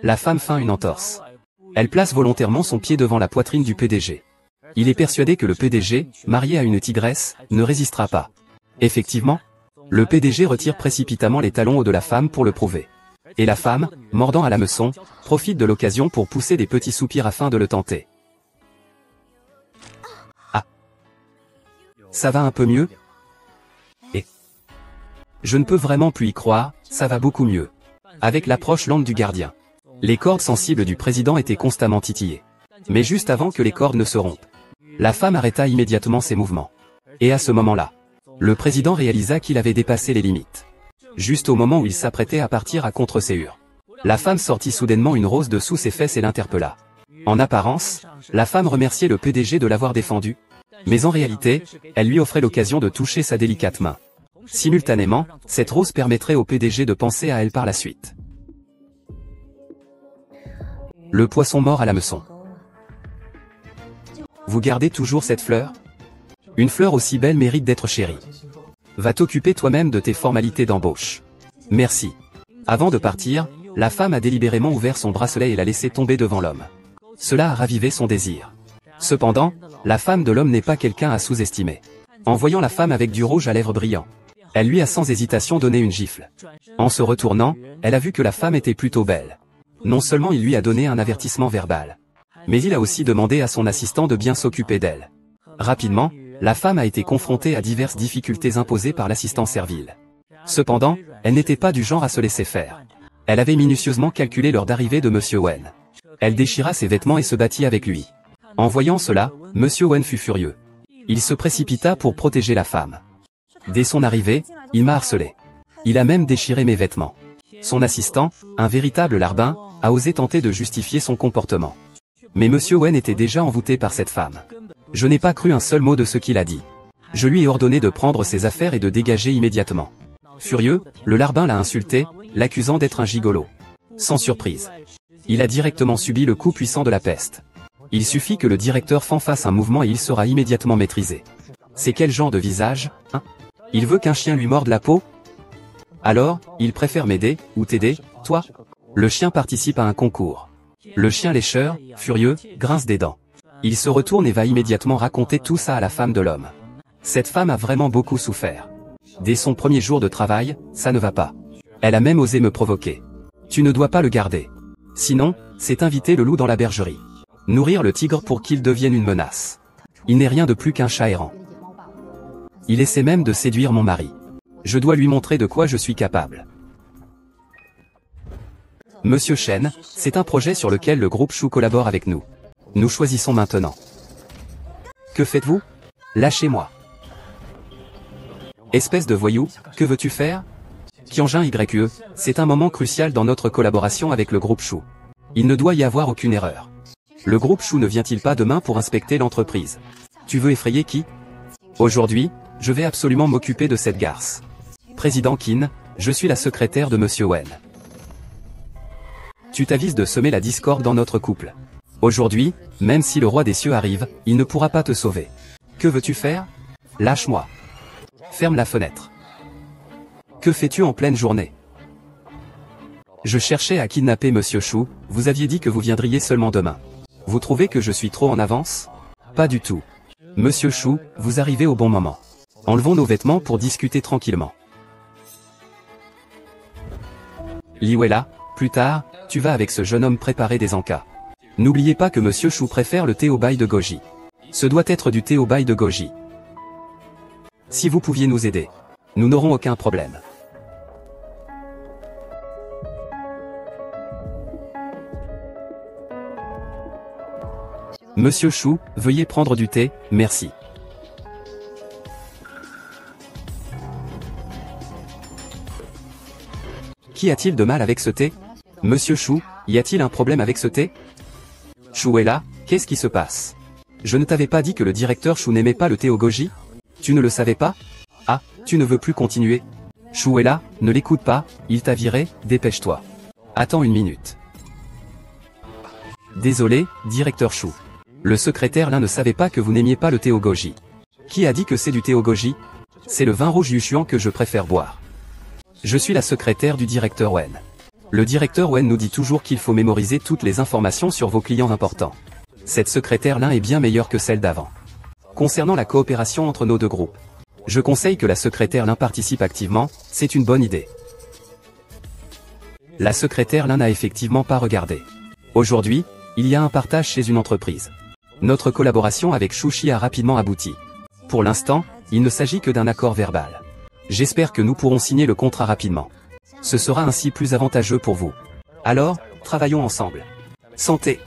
La femme feint une entorse. Elle place volontairement son pied devant la poitrine du PDG. Il est persuadé que le PDG, marié à une tigresse, ne résistera pas. Effectivement, le PDG retire précipitamment les talons hauts de la femme pour le prouver. Et la femme, mordant à l'hameçon, profite de l'occasion pour pousser des petits soupirs afin de le tenter. Ah. Ça va un peu mieux? Et je ne peux vraiment plus y croire, ça va beaucoup mieux. Avec l'approche lente du gardien. Les cordes sensibles du président étaient constamment titillées. Mais juste avant que les cordes ne se rompent, la femme arrêta immédiatement ses mouvements. Et à ce moment-là, le président réalisa qu'il avait dépassé les limites. Juste au moment où il s'apprêtait à partir à contre-séhur, la femme sortit soudainement une rose de sous ses fesses et l'interpella. En apparence, la femme remerciait le PDG de l'avoir défendu, mais en réalité, elle lui offrait l'occasion de toucher sa délicate main. Simultanément, cette rose permettrait au PDG de penser à elle par la suite. Le poisson mort à l'hameçon. Vous gardez toujours cette fleur? Une fleur aussi belle mérite d'être chérie. Va t'occuper toi-même de tes formalités d'embauche. Merci. Avant de partir, la femme a délibérément ouvert son bracelet et l'a laissé tomber devant l'homme. Cela a ravivé son désir. Cependant, la femme de l'homme n'est pas quelqu'un à sous-estimer. En voyant la femme avec du rouge à lèvres brillant, elle lui a sans hésitation donné une gifle. En se retournant, elle a vu que la femme était plutôt belle. Non seulement il lui a donné un avertissement verbal, mais il a aussi demandé à son assistant de bien s'occuper d'elle. Rapidement, la femme a été confrontée à diverses difficultés imposées par l'assistant servile. Cependant, elle n'était pas du genre à se laisser faire. Elle avait minutieusement calculé l'heure d'arrivée de Monsieur Wen. Elle déchira ses vêtements et se battit avec lui. En voyant cela, Monsieur Wen fut furieux. Il se précipita pour protéger la femme. Dès son arrivée, il m'a harcelé. Il a même déchiré mes vêtements. Son assistant, un véritable larbin, a osé tenter de justifier son comportement. Mais Monsieur Wen était déjà envoûté par cette femme. Je n'ai pas cru un seul mot de ce qu'il a dit. Je lui ai ordonné de prendre ses affaires et de dégager immédiatement. Furieux, le larbin l'a insulté, l'accusant d'être un gigolo. Sans surprise, il a directement subi le coup puissant de la peste. Il suffit que le directeur Fan fasse un mouvement et il sera immédiatement maîtrisé. C'est quel genre de visage, hein? Il veut qu'un chien lui morde la peau? Alors, il préfère m'aider, ou t'aider, toi? Le chien participe à un concours. Le chien lécheur, furieux, grince des dents. Il se retourne et va immédiatement raconter tout ça à la femme de l'homme. Cette femme a vraiment beaucoup souffert. Dès son premier jour de travail, ça ne va pas. Elle a même osé me provoquer. Tu ne dois pas le garder. Sinon, c'est inviter le loup dans la bergerie. Nourrir le tigre pour qu'il devienne une menace. Il n'est rien de plus qu'un chat errant. Il essaie même de séduire mon mari. Je dois lui montrer de quoi je suis capable. Monsieur Chen, c'est un projet sur lequel le groupe Chou collabore avec nous. Nous choisissons maintenant. Que faites-vous? Lâchez-moi. Espèce de voyou, que veux-tu faire? Kyonjin YE, c'est un moment crucial dans notre collaboration avec le groupe Chou. Il ne doit y avoir aucune erreur. Le groupe Chou ne vient-il pas demain pour inspecter l'entreprise? Tu veux effrayer qui? Aujourd'hui, je vais absolument m'occuper de cette garce. Président Qin, je suis la secrétaire de Monsieur Wen. Tu t'avises de semer la discorde dans notre couple. Aujourd'hui, même si le roi des cieux arrive, il ne pourra pas te sauver. Que veux-tu faire? Lâche-moi. Ferme la fenêtre. Que fais-tu en pleine journée? Je cherchais à kidnapper Monsieur Chou, vous aviez dit que vous viendriez seulement demain. Vous trouvez que je suis trop en avance? Pas du tout. Monsieur Chou, vous arrivez au bon moment. Enlevons nos vêtements pour discuter tranquillement. Liwela, plus tard, tu vas avec ce jeune homme préparer des encas. N'oubliez pas que Monsieur Chou préfère le thé au bail de goji. Ce doit être du thé au bail de goji. Si vous pouviez nous aider, nous n'aurons aucun problème. Monsieur Chou, veuillez prendre du thé, merci. Qu'y a-t-il de mal avec ce thé? Monsieur Chou, y a-t-il un problème avec ce thé? Chou est là, qu'est-ce qui se passe? Je ne t'avais pas dit que le directeur Chou n'aimait pas le thé au goji? Tu ne le savais pas? Ah, tu ne veux plus continuer? Chou est là, ne l'écoute pas, il t'a viré, dépêche-toi. Attends une minute. Désolé, directeur Chou. Le secrétaire là ne savait pas que vous n'aimiez pas le thé au goji. Qui a dit que c'est du thé au goji? C'est le vin rouge Yushuan que je préfère boire. Je suis la secrétaire du directeur Wen. Le directeur Wen nous dit toujours qu'il faut mémoriser toutes les informations sur vos clients importants. Cette secrétaire Lin est bien meilleure que celle d'avant. Concernant la coopération entre nos deux groupes, je conseille que la secrétaire Lin participe activement, c'est une bonne idée. La secrétaire Lin n'a effectivement pas regardé. Aujourd'hui, il y a un partage chez une entreprise. Notre collaboration avec Shushi a rapidement abouti. Pour l'instant, il ne s'agit que d'un accord verbal. J'espère que nous pourrons signer le contrat rapidement. Ce sera ainsi plus avantageux pour vous. Alors, travaillons ensemble. Santé.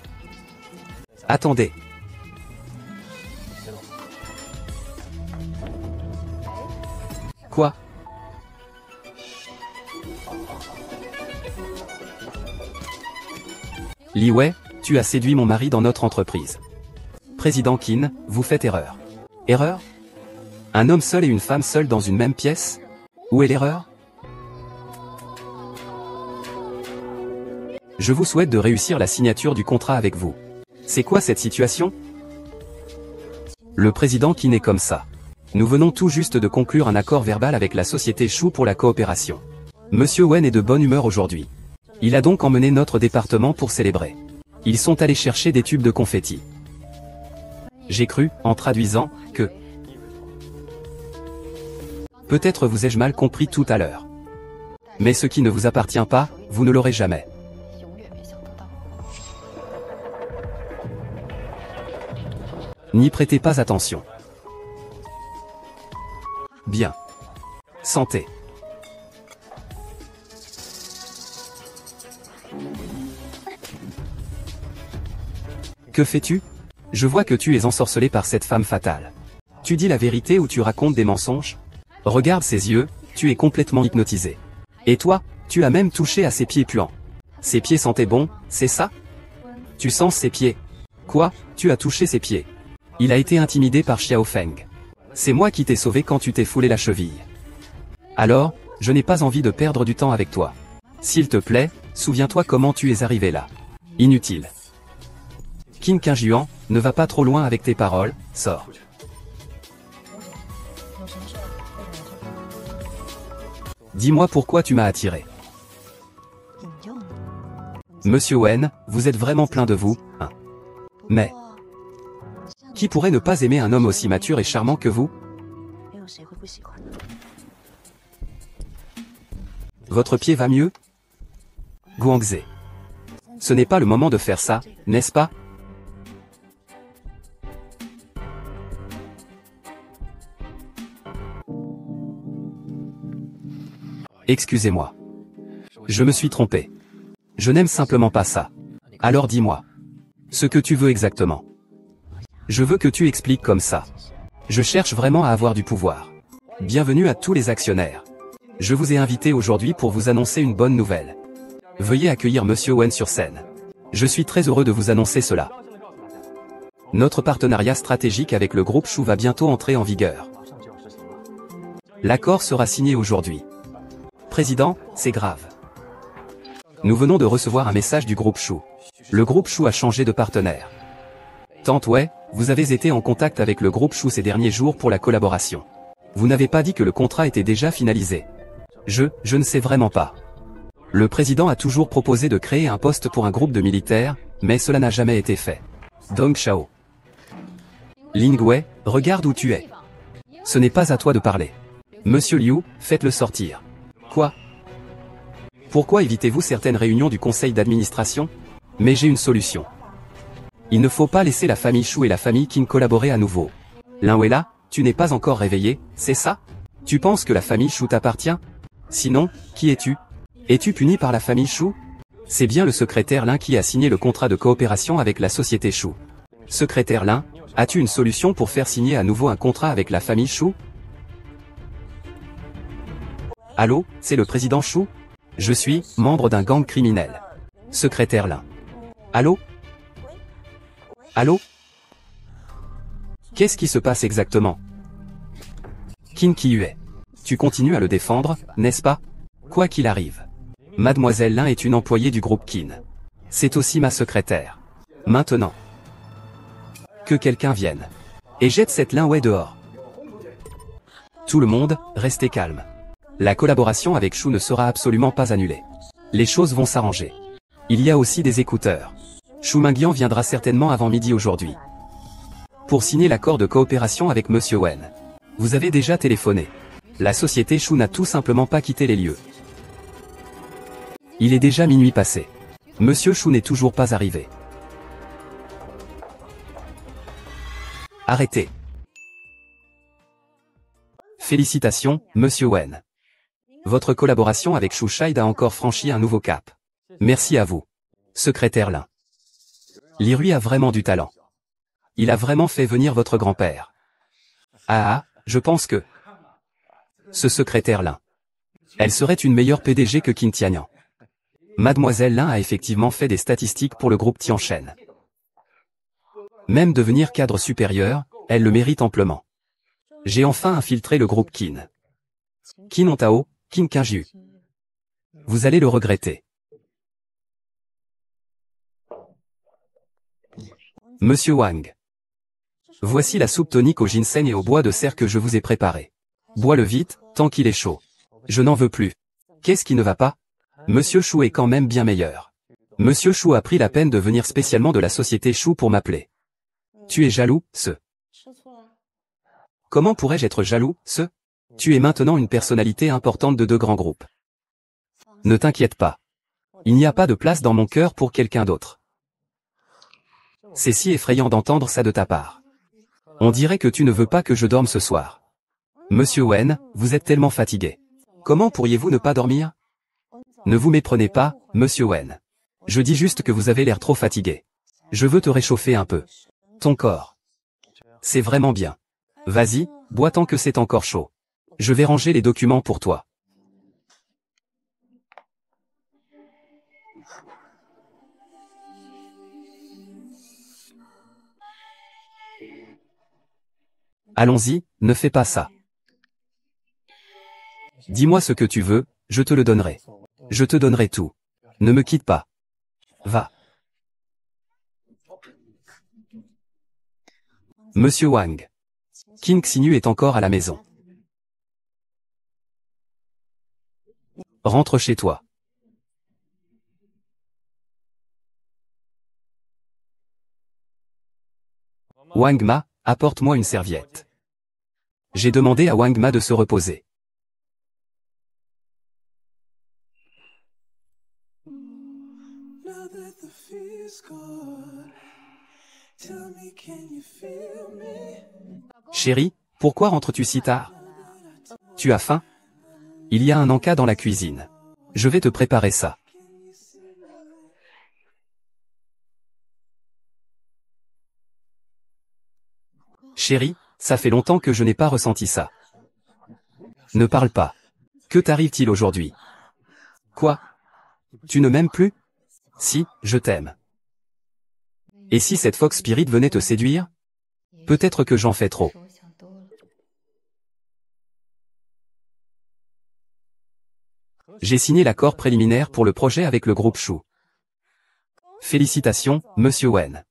Attendez. Quoi? Li Wei, tu as séduit mon mari dans notre entreprise. Président Qin, vous faites erreur. Erreur? Un homme seul et une femme seule dans une même pièce? Où est l'erreur? Je vous souhaite de réussir la signature du contrat avec vous. C'est quoi cette situation? Le président Qin est comme ça. Nous venons tout juste de conclure un accord verbal avec la société Shu pour la coopération. Monsieur Wen est de bonne humeur aujourd'hui. Il a donc emmené notre département pour célébrer. Ils sont allés chercher des tubes de confetti. J'ai cru, en traduisant, que... Peut-être vous ai-je mal compris tout à l'heure. Mais ce qui ne vous appartient pas, vous ne l'aurez jamais. N'y prêtez pas attention. Bien. Santé. Que fais-tu? Je vois que tu es ensorcelé par cette femme fatale. Tu dis la vérité ou tu racontes des mensonges? Regarde ses yeux, tu es complètement hypnotisé. Et toi, tu as même touché à ses pieds puants. Ses pieds sentaient bon, c'est ça? Tu sens ses pieds. Quoi? Tu as touché ses pieds. Il a été intimidé par Xiao Feng. C'est moi qui t'ai sauvé quand tu t'es foulé la cheville. Alors, je n'ai pas envie de perdre du temps avec toi. S'il te plaît, souviens-toi comment tu es arrivé là. Inutile. Qin Qingjuan, ne va pas trop loin avec tes paroles, sors. Dis-moi pourquoi tu m'as attiré. Monsieur Wen, vous êtes vraiment plein de vous, hein? Mais... qui pourrait ne pas aimer un homme aussi mature et charmant que vous? Votre pied va mieux? Guangzé. Ce n'est pas le moment de faire ça, n'est-ce pas? Excusez-moi. Je me suis trompé. Je n'aime simplement pas ça. Alors dis-moi. Ce que tu veux exactement. Je veux que tu expliques comme ça. Je cherche vraiment à avoir du pouvoir. Bienvenue à tous les actionnaires. Je vous ai invité aujourd'hui pour vous annoncer une bonne nouvelle. Veuillez accueillir Monsieur Wen sur scène. Je suis très heureux de vous annoncer cela. Notre partenariat stratégique avec le groupe Shu va bientôt entrer en vigueur. L'accord sera signé aujourd'hui. Président, c'est grave. Nous venons de recevoir un message du groupe Shu. Le groupe Shu a changé de partenaire. Tante Wei, vous avez été en contact avec le groupe Shu ces derniers jours pour la collaboration. Vous n'avez pas dit que le contrat était déjà finalisé. Je ne sais vraiment pas. Le président a toujours proposé de créer un poste pour un groupe de militaires, mais cela n'a jamais été fait. Dong Xiao. Ling Wei, regarde où tu es. Ce n'est pas à toi de parler. Monsieur Liu, faites-le sortir. Quoi? Pourquoi évitez-vous certaines réunions du conseil d'administration? Mais j'ai une solution. Il ne faut pas laisser la famille Shu et la famille Qin collaborer à nouveau. Lin Wei, tu n'es pas encore réveillé, c'est ça? Tu penses que la famille Shu t'appartient? Sinon, qui es-tu? Es-tu puni par la famille Shu? C'est bien le secrétaire Lin qui a signé le contrat de coopération avec la société Shu. Secrétaire Lin, as-tu une solution pour faire signer à nouveau un contrat avec la famille Shu? Allô, c'est le président Shu? Je suis membre d'un gang criminel. Secrétaire Lin. Allô? Allô? Qu'est-ce qui se passe exactement? Qin Qiyue. Tu continues à le défendre, n'est-ce pas? Quoi qu'il arrive. Mademoiselle Lin est une employée du groupe Qin. C'est aussi ma secrétaire. Maintenant. Que quelqu'un vienne. Et jette cette Lin Wei dehors. Tout le monde, restez calme. La collaboration avec Shu ne sera absolument pas annulée. Les choses vont s'arranger. Il y a aussi des écouteurs. Shu Mingyan viendra certainement avant midi aujourd'hui. Pour signer l'accord de coopération avec Monsieur Wen. Vous avez déjà téléphoné. La société Shu n'a tout simplement pas quitté les lieux. Il est déjà minuit passé. Monsieur Shu n'est toujours pas arrivé. Arrêtez. Félicitations, Monsieur Wen. Votre collaboration avec Shu Shide a encore franchi un nouveau cap. Merci à vous. Secrétaire Lin. Lirui a vraiment du talent. Il a vraiment fait venir votre grand-père. Ah, je pense que... Ce secrétaire Lin. Elle serait une meilleure PDG que Qin Tianyan. Mademoiselle Lin a effectivement fait des statistiques pour le groupe Tianchen. Même devenir cadre supérieur, elle le mérite amplement. J'ai enfin infiltré le groupe Qin. Qin Ontao, Qin Qingju. Vous allez le regretter. Monsieur Wang. Voici la soupe tonique au ginseng et au bois de serre que je vous ai préparée. Bois-le vite, tant qu'il est chaud. Je n'en veux plus. Qu'est-ce qui ne va pas? Monsieur Shu est quand même bien meilleur. Monsieur Shu a pris la peine de venir spécialement de la société Shu pour m'appeler. Tu es jaloux, ce? Comment pourrais-je être jaloux, ce? Tu es maintenant une personnalité importante de deux grands groupes. Ne t'inquiète pas. Il n'y a pas de place dans mon cœur pour quelqu'un d'autre. C'est si effrayant d'entendre ça de ta part. On dirait que tu ne veux pas que je dorme ce soir. Monsieur Wen, vous êtes tellement fatigué. Comment pourriez-vous ne pas dormir? Ne vous méprenez pas, Monsieur Wen. Je dis juste que vous avez l'air trop fatigué. Je veux te réchauffer un peu. Ton corps. C'est vraiment bien. Vas-y, bois tant que c'est encore chaud. Je vais ranger les documents pour toi. Allons-y, ne fais pas ça. Dis-moi ce que tu veux, je te le donnerai. Je te donnerai tout. Ne me quitte pas. Va. Monsieur Wang. Qin Xinyu est encore à la maison. Rentre chez toi. Wang Ma, apporte-moi une serviette. J'ai demandé à Wang Ma de se reposer. Chérie, pourquoi rentres-tu si tard? Tu as faim? Il y a un encas dans la cuisine. Je vais te préparer ça. Chérie, ça fait longtemps que je n'ai pas ressenti ça. Ne parle pas. Que t'arrive-t-il aujourd'hui? Quoi? Tu ne m'aimes plus? Si, je t'aime. Et si cette Fox Spirit venait te séduire? Peut-être que j'en fais trop. J'ai signé l'accord préliminaire pour le projet avec le groupe Shu. Félicitations, Monsieur Wen.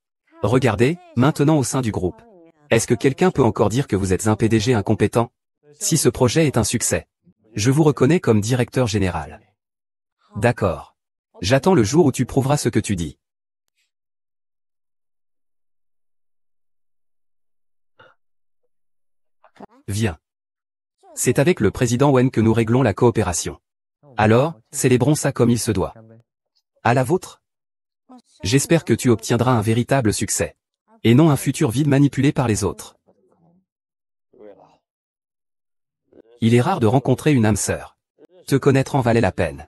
Regardez, maintenant au sein du groupe. Est-ce que quelqu'un peut encore dire que vous êtes un PDG incompétent? Si ce projet est un succès, je vous reconnais comme directeur général. D'accord. J'attends le jour où tu prouveras ce que tu dis. Viens. C'est avec le président Wen que nous réglons la coopération. Alors, célébrons ça comme il se doit. À la vôtre? J'espère que tu obtiendras un véritable succès. Et non un futur vide manipulé par les autres. Il est rare de rencontrer une âme sœur. Te connaître en valait la peine.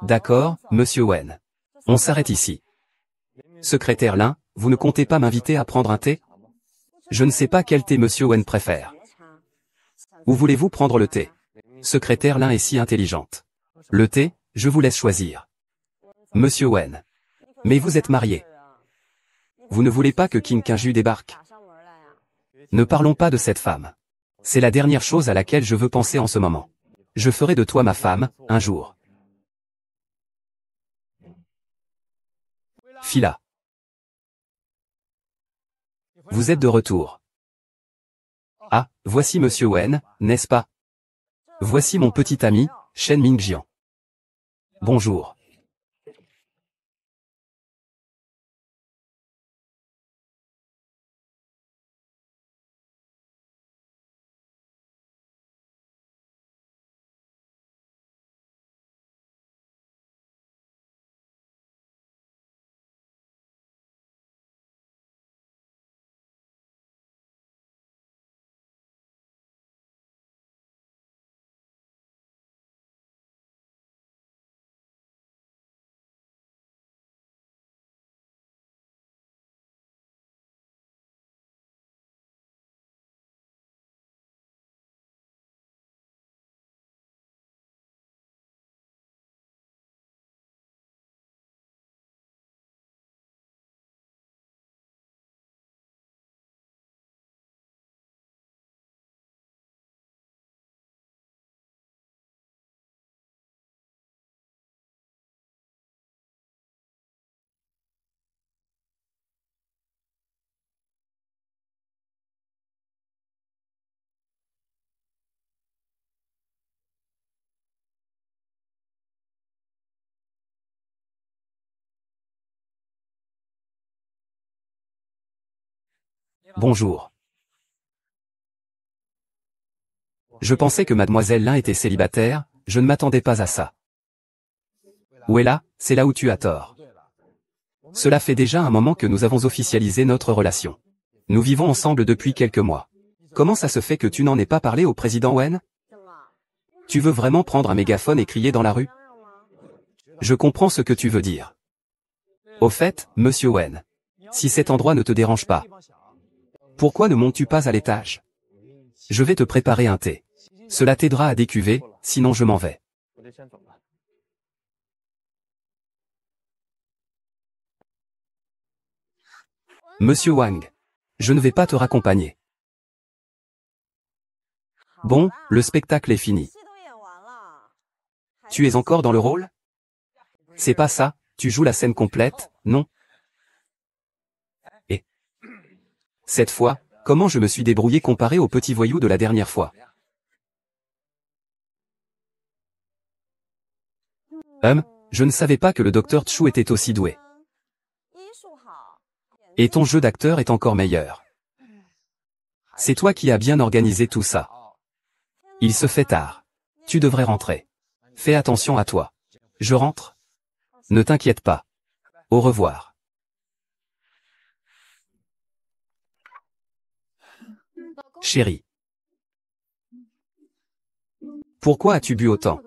D'accord, Monsieur Wen. On s'arrête ici. Secrétaire Lin, vous ne comptez pas m'inviter à prendre un thé? Je ne sais pas quel thé Monsieur Wen préfère. Où voulez-vous prendre le thé? Secrétaire Lin est si intelligente. Le thé, je vous laisse choisir. Monsieur Wen. Mais vous êtes marié. Vous ne voulez pas que Qin Qingju débarque? Ne parlons pas de cette femme. C'est la dernière chose à laquelle je veux penser en ce moment. Je ferai de toi ma femme, un jour. Fila. Vous êtes de retour. Ah, voici Monsieur Wen, n'est-ce pas? Voici mon petit ami, Shen Mingjian. Bonjour. Bonjour. Je pensais que mademoiselle Lin était célibataire, je ne m'attendais pas à ça. Où est là, c'est là où tu as tort. Cela fait déjà un moment que nous avons officialisé notre relation. Nous vivons ensemble depuis quelques mois. Comment ça se fait que tu n'en aies pas parlé au président Wen? Tu veux vraiment prendre un mégaphone et crier dans la rue? Je comprends ce que tu veux dire. Au fait, Monsieur Wen, si cet endroit ne te dérange pas, pourquoi ne montes-tu pas à l'étage? Je vais te préparer un thé. Cela t'aidera à décuver, sinon je m'en vais. Monsieur Wang, je ne vais pas te raccompagner. Bon, le spectacle est fini. Tu es encore dans le rôle? C'est pas ça, tu joues la scène complète, non? Et cette fois, comment je me suis débrouillé comparé au petit voyou de la dernière fois? Je ne savais pas que le docteur Chu était aussi doué. Et ton jeu d'acteur est encore meilleur. C'est toi qui as bien organisé tout ça. Il se fait tard. Tu devrais rentrer. Fais attention à toi. Je rentre? Ne t'inquiète pas. Au revoir. Chérie. Pourquoi as-tu bu autant?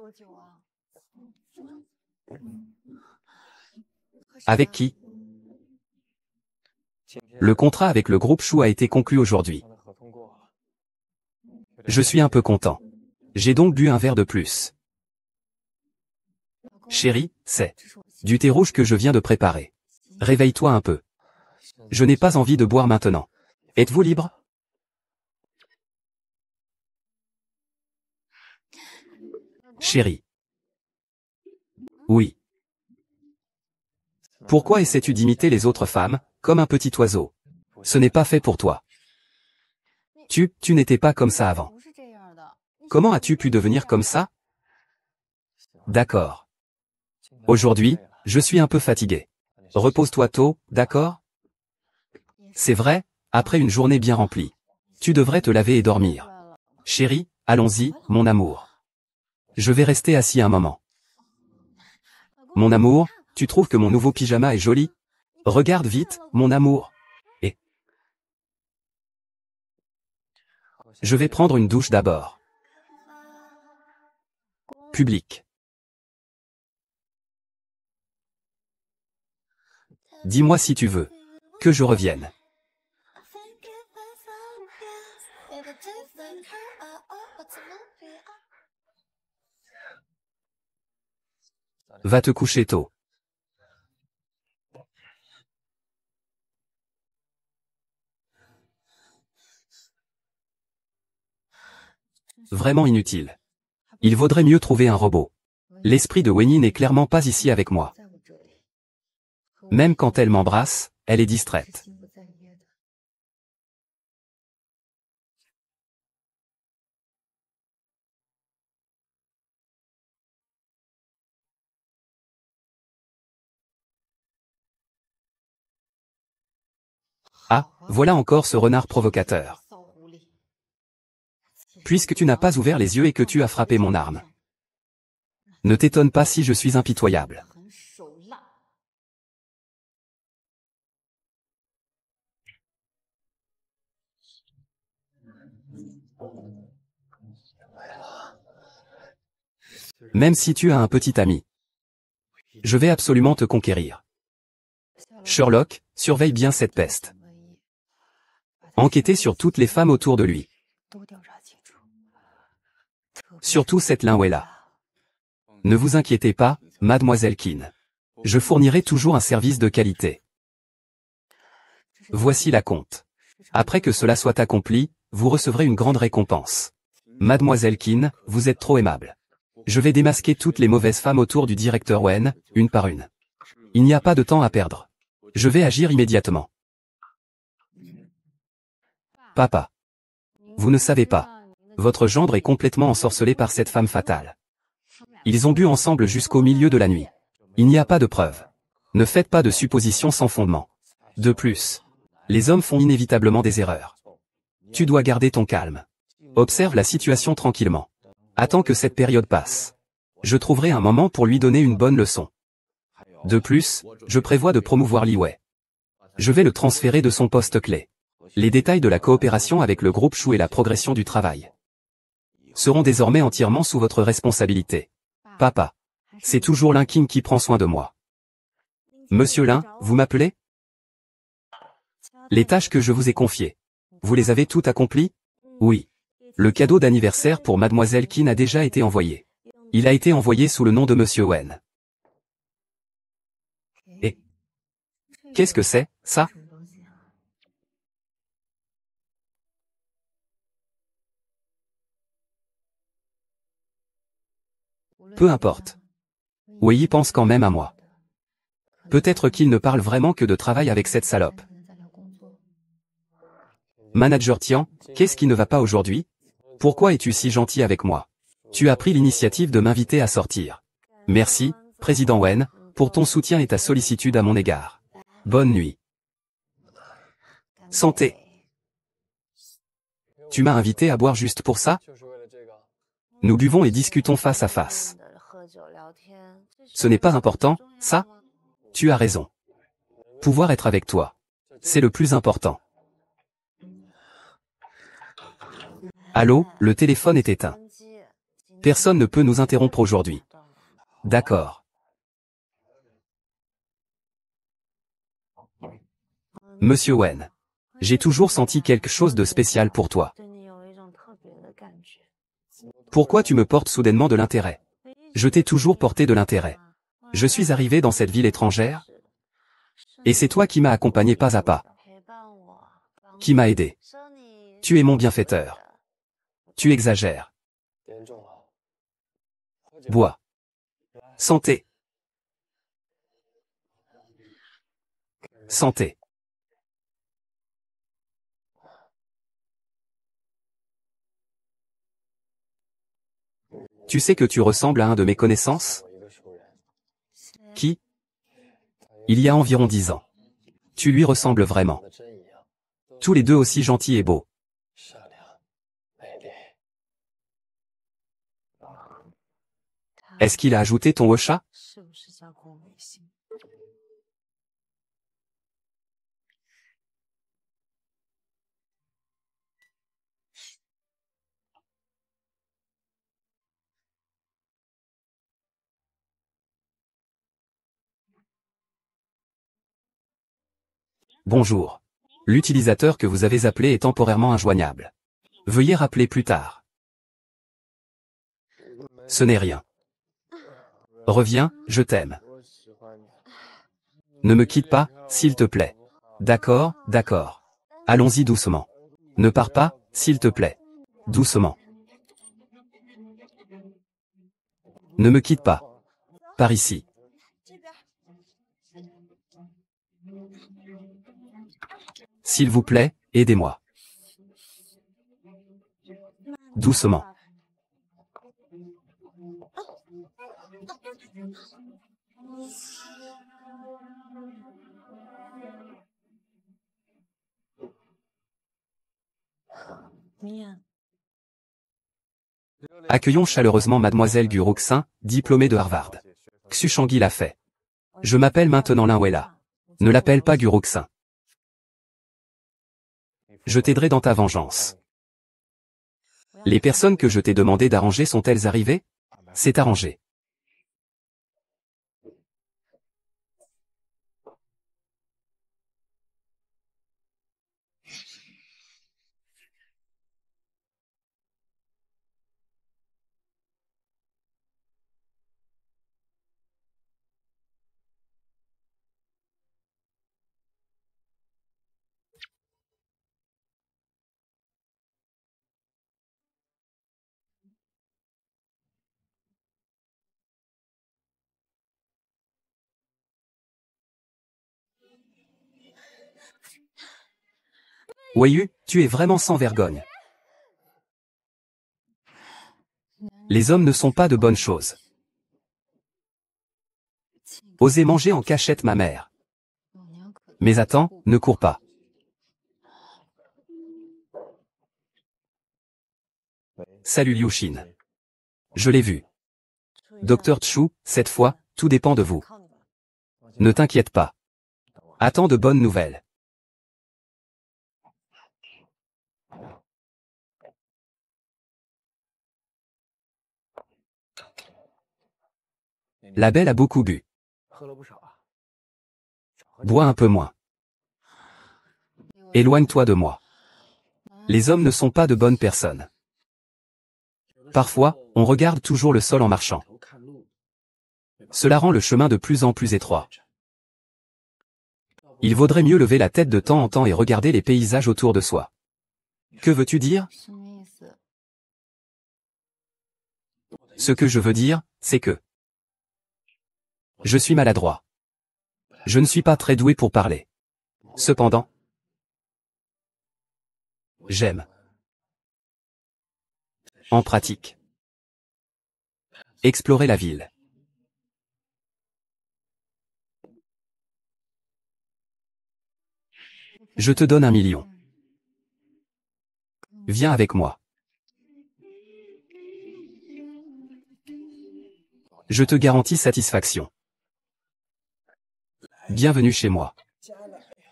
Avec qui? Le contrat avec le groupe Chou a été conclu aujourd'hui. Je suis un peu content. J'ai donc bu un verre de plus. Chérie, c'est du thé rouge que je viens de préparer. Réveille-toi un peu. Je n'ai pas envie de boire maintenant. Êtes-vous libre? Chérie. Oui. Pourquoi essaies-tu d'imiter les autres femmes, comme un petit oiseau? Ce n'est pas fait pour toi. Tu n'étais pas comme ça avant. Comment as-tu pu devenir comme ça? D'accord. Aujourd'hui, je suis un peu fatigué. Repose-toi tôt, d'accord? C'est vrai, après une journée bien remplie. Tu devrais te laver et dormir. Chérie, allons-y, mon amour. Je vais rester assis un moment. Mon amour, tu trouves que mon nouveau pyjama est joli? Regarde vite, mon amour. Et je vais prendre une douche d'abord. Public. Dis-moi si tu veux que je revienne. Va te coucher tôt. Vraiment inutile. Il vaudrait mieux trouver un robot. L'esprit de Wenyi n'est clairement pas ici avec moi. Même quand elle m'embrasse, elle est distraite. Voilà encore ce renard provocateur. Puisque tu n'as pas ouvert les yeux et que tu as frappé mon arme. Ne t'étonne pas si je suis impitoyable. Même si tu as un petit ami. Je vais absolument te conquérir. Sherlock, surveille bien cette peste. Enquêtez sur toutes les femmes autour de lui. Surtout cette Linwella. Ne vous inquiétez pas, mademoiselle Keane. Je fournirai toujours un service de qualité. Voici la compte. Après que cela soit accompli, vous recevrez une grande récompense. Mademoiselle Keane, vous êtes trop aimable. Je vais démasquer toutes les mauvaises femmes autour du directeur Wen, une par une. Il n'y a pas de temps à perdre. Je vais agir immédiatement. Papa. Vous ne savez pas. Votre gendre est complètement ensorcelé par cette femme fatale. Ils ont bu ensemble jusqu'au milieu de la nuit. Il n'y a pas de preuves. Ne faites pas de suppositions sans fondement. De plus, les hommes font inévitablement des erreurs. Tu dois garder ton calme. Observe la situation tranquillement. Attends que cette période passe. Je trouverai un moment pour lui donner une bonne leçon. De plus, je prévois de promouvoir Li Wei. Je vais le transférer de son poste clé. Les détails de la coopération avec le groupe Shu et la progression du travail seront désormais entièrement sous votre responsabilité. Papa. C'est toujours Lin King qui prend soin de moi. Monsieur Lin, vous m'appelez? Les tâches que je vous ai confiées. Vous les avez toutes accomplies? Oui. Le cadeau d'anniversaire pour mademoiselle Qin a déjà été envoyé. Il a été envoyé sous le nom de monsieur Wen. Et qu'est-ce que c'est, ça? Peu importe. Wei pense quand même à moi. Peut-être qu'il ne parle vraiment que de travail avec cette salope. Manager Tian, qu'est-ce qui ne va pas aujourd'hui? Pourquoi es-tu si gentil avec moi? Tu as pris l'initiative de m'inviter à sortir. Merci, Président Wen, pour ton soutien et ta sollicitude à mon égard. Bonne nuit. Santé. Tu m'as invité à boire juste pour ça? Nous buvons et discutons face à face. Ce n'est pas important, ça? Tu as raison. Pouvoir être avec toi. C'est le plus important. Allô, le téléphone est éteint. Personne ne peut nous interrompre aujourd'hui. D'accord. Monsieur Wen. J'ai toujours senti quelque chose de spécial pour toi. Pourquoi tu me portes soudainement de l'intérêt? Je t'ai toujours porté de l'intérêt. Je suis arrivé dans cette ville étrangère, et c'est toi qui m'as accompagné pas à pas. Qui m'a aidé. Tu es mon bienfaiteur. Tu exagères. Bois. Santé. Santé. Tu sais que tu ressembles à un de mes connaissances? Qui? Il y a environ 10 ans. Tu lui ressembles vraiment. Tous les deux aussi gentils et beaux. Est-ce qu'il a ajouté ton Ocha? Bonjour. L'utilisateur que vous avez appelé est temporairement injoignable. Veuillez rappeler plus tard. Ce n'est rien. Reviens, je t'aime. Ne me quitte pas, s'il te plaît. D'accord, d'accord. Allons-y doucement. Ne pars pas, s'il te plaît. Doucement. Ne me quitte pas. Par ici. S'il vous plaît, aidez-moi. Doucement. Accueillons chaleureusement Mademoiselle Gu Ruxin, diplômée de Harvard. Xu Shangui l'a fait. Je m'appelle maintenant Lin Wella. Ne l'appelle pas Gu Ruxin. Je t'aiderai dans ta vengeance. Les personnes que je t'ai demandé d'arranger sont-elles arrivées? C'est arrangé. Weiyu, tu es vraiment sans vergogne. Les hommes ne sont pas de bonnes choses. Osez manger en cachette ma mère. Mais attends, ne cours pas. Salut Liu Xin. Je l'ai vu. Docteur Chu, cette fois, tout dépend de vous. Ne t'inquiète pas. Attends de bonnes nouvelles. La belle a beaucoup bu. Bois un peu moins. Éloigne-toi de moi. Les hommes ne sont pas de bonnes personnes. Parfois, on regarde toujours le sol en marchant. Cela rend le chemin de plus en plus étroit. Il vaudrait mieux lever la tête de temps en temps et regarder les paysages autour de soi. Que veux-tu dire? Ce que je veux dire, c'est que je suis maladroit. Je ne suis pas très doué pour parler. Cependant, j'aime. En pratique. Explorer la ville. Je te donne 1 million. Viens avec moi. Je te garantis satisfaction. Bienvenue chez moi.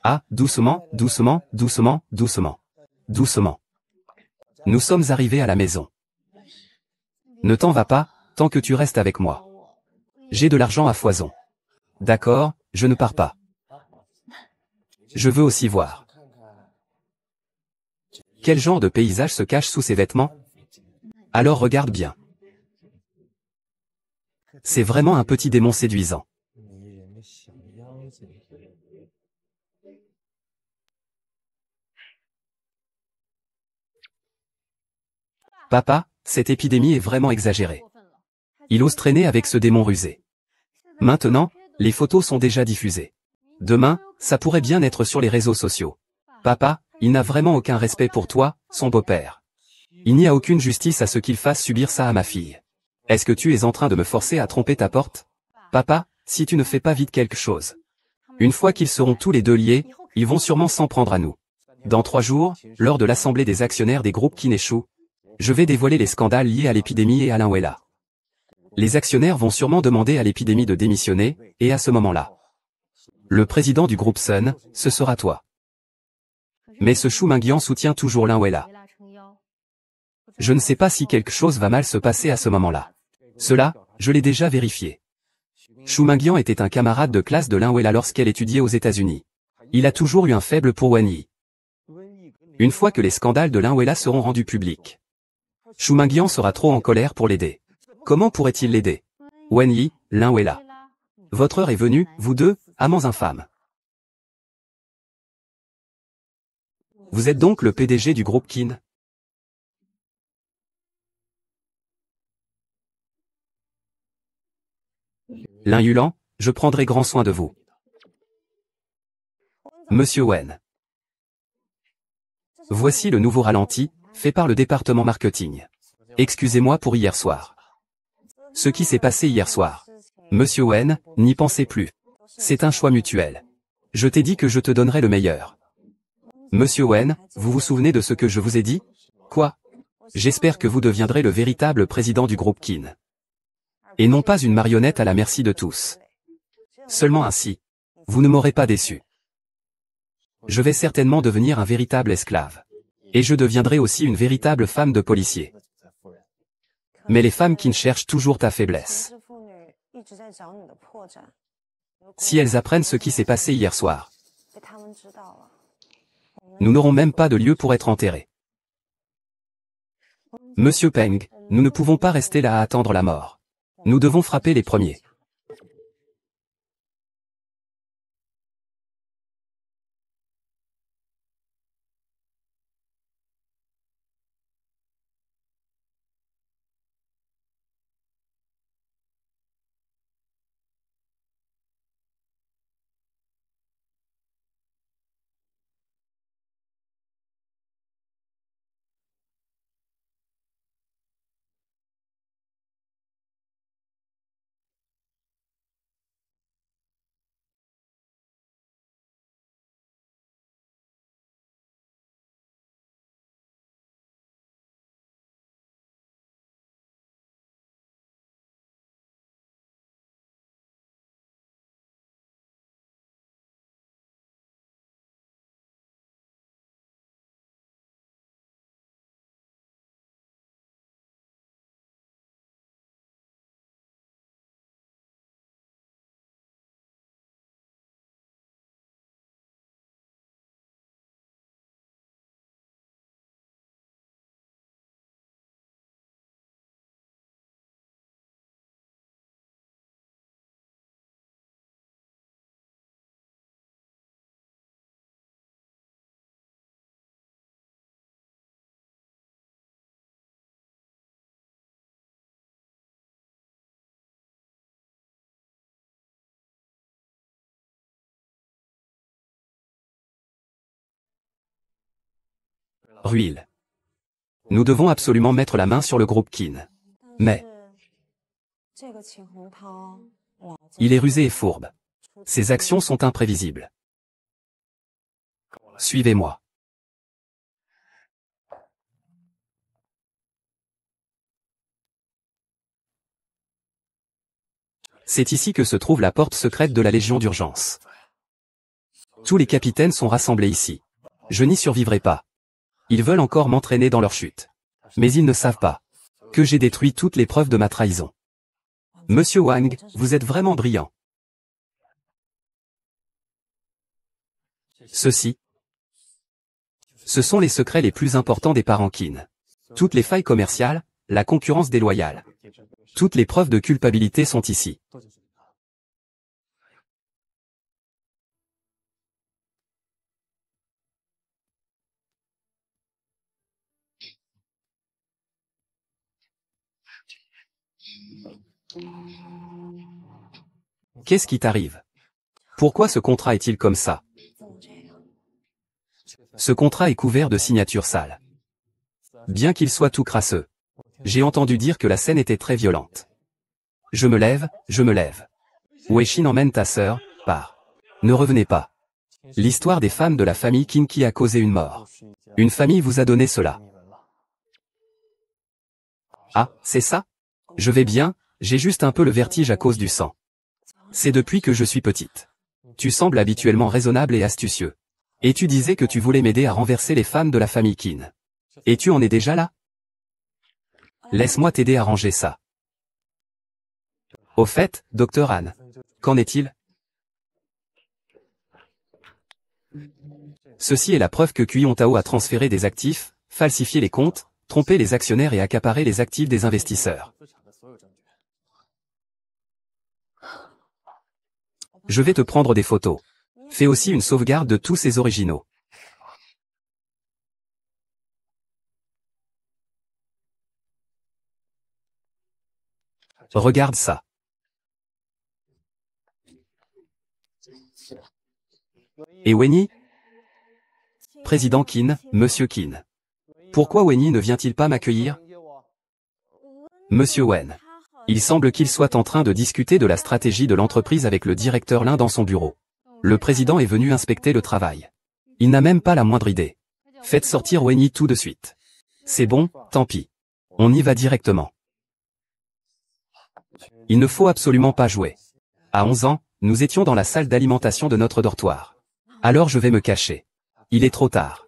Ah, doucement, doucement, doucement, doucement. Doucement. Nous sommes arrivés à la maison. Ne t'en vas pas, tant que tu restes avec moi. J'ai de l'argent à foison. D'accord, je ne pars pas. Je veux aussi voir. Quel genre de paysage se cache sous ces vêtements? Alors regarde bien. C'est vraiment un petit démon séduisant. Papa, cette épidémie est vraiment exagérée. Il ose traîner avec ce démon rusé. Maintenant, les photos sont déjà diffusées. Demain, ça pourrait bien être sur les réseaux sociaux. Papa, il n'a vraiment aucun respect pour toi, son beau-père. Il n'y a aucune justice à ce qu'il fasse subir ça à ma fille. Est-ce que tu es en train de me forcer à tromper ta porte? Papa, si tu ne fais pas vite quelque chose. Une fois qu'ils seront tous les deux liés, ils vont sûrement s'en prendre à nous. Dans 3 jours, lors de l'assemblée des actionnaires des groupes Kineshu, je vais dévoiler les scandales liés à l'épidémie et à Lin Wella. Les actionnaires vont sûrement demander à l'épidémie de démissionner, et à ce moment-là, le président du groupe Sun, ce sera toi. Mais ce Shu Mingyan soutient toujours Lin Wella. Je ne sais pas si quelque chose va mal se passer à ce moment-là. Cela, je l'ai déjà vérifié. Shu Mingyan était un camarade de classe de Lin Wella lorsqu'elle étudiait aux États-Unis. Il a toujours eu un faible pour Wen Yi. Une fois que les scandales de Lin Wella seront rendus publics, Shu Mingyan sera trop en colère pour l'aider. Comment pourrait-il l'aider? Wen Yi, Lin Wella. Votre heure est venue, vous deux, amants infâmes. Vous êtes donc le PDG du groupe Qin? Lin Yulan, je prendrai grand soin de vous. Monsieur Wen. Voici le nouveau ralenti, fait par le département marketing. Excusez-moi pour hier soir. Ce qui s'est passé hier soir. Monsieur Wen, n'y pensez plus. C'est un choix mutuel. Je t'ai dit que je te donnerais le meilleur. Monsieur Wen, vous vous souvenez de ce que je vous ai dit? Quoi? J'espère que vous deviendrez le véritable président du groupe Qin. Et non pas une marionnette à la merci de tous. Seulement ainsi, vous ne m'aurez pas déçu. Je vais certainement devenir un véritable esclave. Et je deviendrai aussi une véritable femme de policier. Mais les femmes Qin cherchent toujours ta faiblesse. Si elles apprennent ce qui s'est passé hier soir, nous n'aurons même pas de lieu pour être enterrés. Monsieur Peng, nous ne pouvons pas rester là à attendre la mort. Nous devons frapper les premiers. Ruil. Nous devons absolument mettre la main sur le groupe Qin. Mais il est rusé et fourbe. Ses actions sont imprévisibles. Suivez-moi. C'est ici que se trouve la porte secrète de la Légion d'urgence. Tous les capitaines sont rassemblés ici. Je n'y survivrai pas. Ils veulent encore m'entraîner dans leur chute. Mais ils ne savent pas que j'ai détruit toutes les preuves de ma trahison. Monsieur Wang, vous êtes vraiment brillant. Ceci, ce sont les secrets les plus importants des parents Qin. Toutes les failles commerciales, la concurrence déloyale. Toutes les preuves de culpabilité sont ici. Qu'est-ce qui t'arrive? Pourquoi ce contrat est-il comme ça? Ce contrat est couvert de signatures sales. Bien qu'il soit tout crasseux. J'ai entendu dire que la scène était très violente. Je me lève, je me lève. Wei Xin emmène ta sœur, pars. Ne revenez pas. L'histoire des femmes de la famille Qin qui a causé une mort. Une famille vous a donné cela. Ah, c'est ça? Je vais bien, j'ai juste un peu le vertige à cause du sang. C'est depuis que je suis petite. Tu sembles habituellement raisonnable et astucieux. Et tu disais que tu voulais m'aider à renverser les femmes de la famille Qin. Et tu en es déjà là? Laisse-moi t'aider à ranger ça. Au fait, Dr. Han, qu'en est-il? Ceci est la preuve que Kui Ontao a transféré des actifs, falsifié les comptes, trompé les actionnaires et accaparé les actifs des investisseurs. Je vais te prendre des photos. Fais aussi une sauvegarde de tous ces originaux. Regarde ça. Et Wenyi? Président Qin, Monsieur Qin. Pourquoi Wenyi ne vient-il pas m'accueillir? Monsieur Wen. Il semble qu'il soit en train de discuter de la stratégie de l'entreprise avec le directeur Lin dans son bureau. Le président est venu inspecter le travail. Il n'a même pas la moindre idée. Faites sortir Wenyi tout de suite. C'est bon, tant pis. On y va directement. Il ne faut absolument pas jouer. À 11 ans, nous étions dans la salle d'alimentation de notre dortoir. Alors je vais me cacher. Il est trop tard.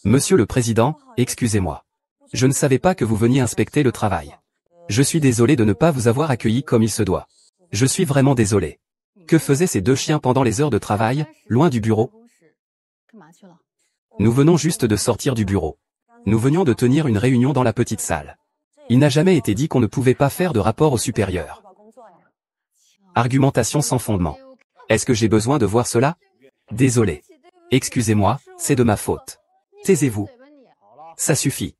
Monsieur le Président, excusez-moi. Je ne savais pas que vous veniez inspecter le travail. Je suis désolé de ne pas vous avoir accueilli comme il se doit. Je suis vraiment désolé. Que faisaient ces deux chiens pendant les heures de travail, loin du bureau? Nous venons juste de sortir du bureau. Nous venions de tenir une réunion dans la petite salle. Il n'a jamais été dit qu'on ne pouvait pas faire de rapport au supérieur. Argumentation sans fondement. Est-ce que j'ai besoin de voir cela? Désolé. Excusez-moi, c'est de ma faute. Taisez-vous. Ça suffit.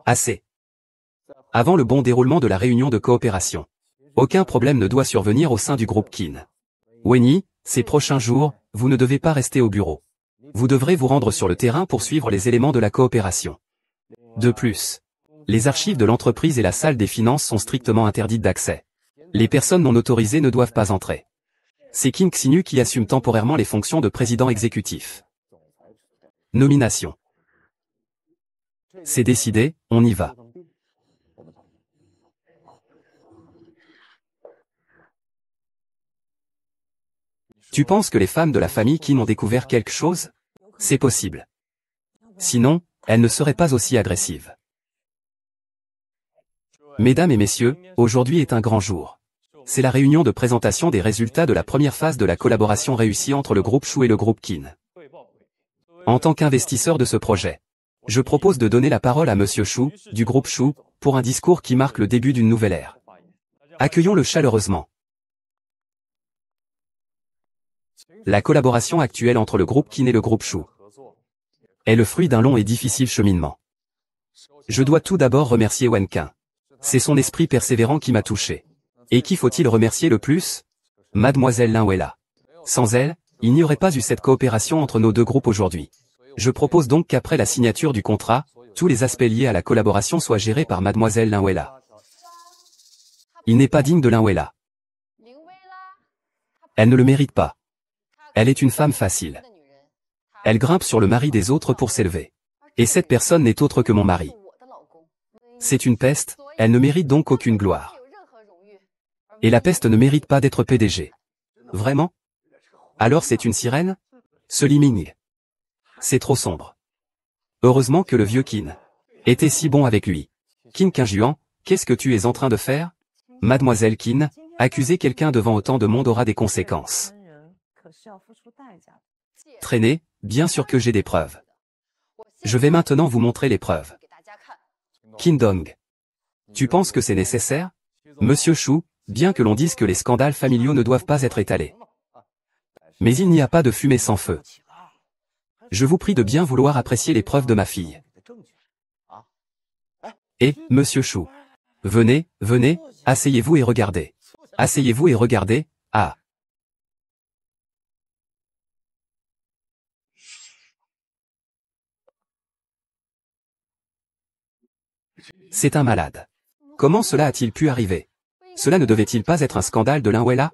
Assez. Avant le bon déroulement de la réunion de coopération. Aucun problème ne doit survenir au sein du groupe Kin. Wenny, ces prochains jours, vous ne devez pas rester au bureau. Vous devrez vous rendre sur le terrain pour suivre les éléments de la coopération. De plus, les archives de l'entreprise et la salle des finances sont strictement interdites d'accès. Les personnes non autorisées ne doivent pas entrer. C'est Kim Xinu qui assume temporairement les fonctions de président exécutif. Nomination. C'est décidé, on y va. Tu penses que les femmes de la famille Kim ont découvert quelque chose? C'est possible. Sinon, elles ne seraient pas aussi agressives. Mesdames et messieurs, aujourd'hui est un grand jour. C'est la réunion de présentation des résultats de la première phase de la collaboration réussie entre le groupe Chou et le groupe Kin. En tant qu'investisseur de ce projet, je propose de donner la parole à Monsieur Chou, du groupe Chou, pour un discours qui marque le début d'une nouvelle ère. Accueillons-le chaleureusement. La collaboration actuelle entre le groupe Kin et le groupe Chou est le fruit d'un long et difficile cheminement. Je dois tout d'abord remercier Wenquin. C'est son esprit persévérant qui m'a touché. Et qui faut-il remercier le plus? Mademoiselle Linwella. Sans elle, il n'y aurait pas eu cette coopération entre nos deux groupes aujourd'hui. Je propose donc qu'après la signature du contrat, tous les aspects liés à la collaboration soient gérés par Mademoiselle Linwella. Il n'est pas digne de Linwella. Elle ne le mérite pas. Elle est une femme facile. Elle grimpe sur le mari des autres pour s'élever. Et cette personne n'est autre que mon mari. C'est une peste, elle ne mérite donc aucune gloire. Et la peste ne mérite pas d'être PDG. Vraiment? Alors c'est une sirène? Ce Liming. C'est trop sombre. Heureusement que le vieux Qin était si bon avec lui. Qin Qingjuan, qu'est-ce que tu es en train de faire? Mademoiselle Qin, accuser quelqu'un devant autant de monde aura des conséquences. Traîner, bien sûr que j'ai des preuves. Je vais maintenant vous montrer les preuves. Qin Dong. Tu penses que c'est nécessaire? Monsieur Chou, bien que l'on dise que les scandales familiaux ne doivent pas être étalés. Mais il n'y a pas de fumée sans feu. Je vous prie de bien vouloir apprécier les preuves de ma fille. Et, Monsieur Chou. Venez, venez, asseyez-vous et regardez. Asseyez-vous et regardez, ah. C'est un malade. Comment cela a-t-il pu arriver? Cela ne devait-il pas être un scandale de Linwella?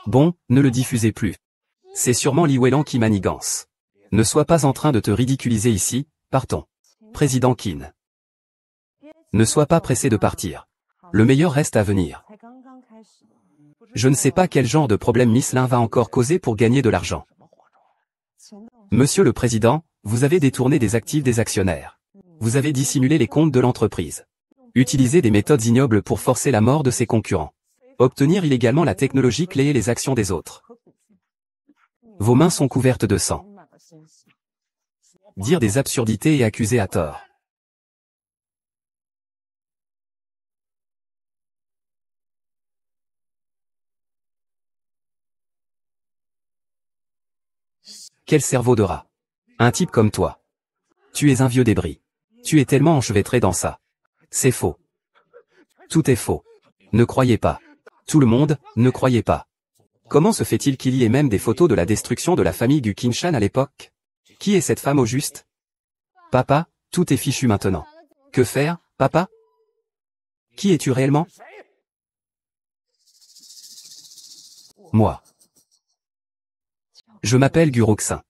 Bon, ne le diffusez plus. C'est sûrement Li Weilan qui manigance. Ne sois pas en train de te ridiculiser ici, partons. Président Qin. Ne sois pas pressé de partir. Le meilleur reste à venir. Je ne sais pas quel genre de problème Miss Lin va encore causer pour gagner de l'argent. Monsieur le Président, vous avez détourné des actifs des actionnaires. Vous avez dissimulé les comptes de l'entreprise. Utilisé des méthodes ignobles pour forcer la mort de ses concurrents. Obtenir illégalement la technologie clé et les actions des autres. Vos mains sont couvertes de sang. Dire des absurdités et accuser à tort. Quel cerveau de rat. Un type comme toi. Tu es un vieux débris. Tu es tellement enchevêtré dans ça. C'est faux. Tout est faux. Ne croyez pas. Tout le monde, ne croyez pas. Comment se fait-il qu'il y ait même des photos de la destruction de la famille du Qinshan à l'époque? Qui est cette femme au juste? Papa, tout est fichu maintenant. Que faire, papa? Qui es-tu réellement? Moi. Je m'appelle Gu Roxin.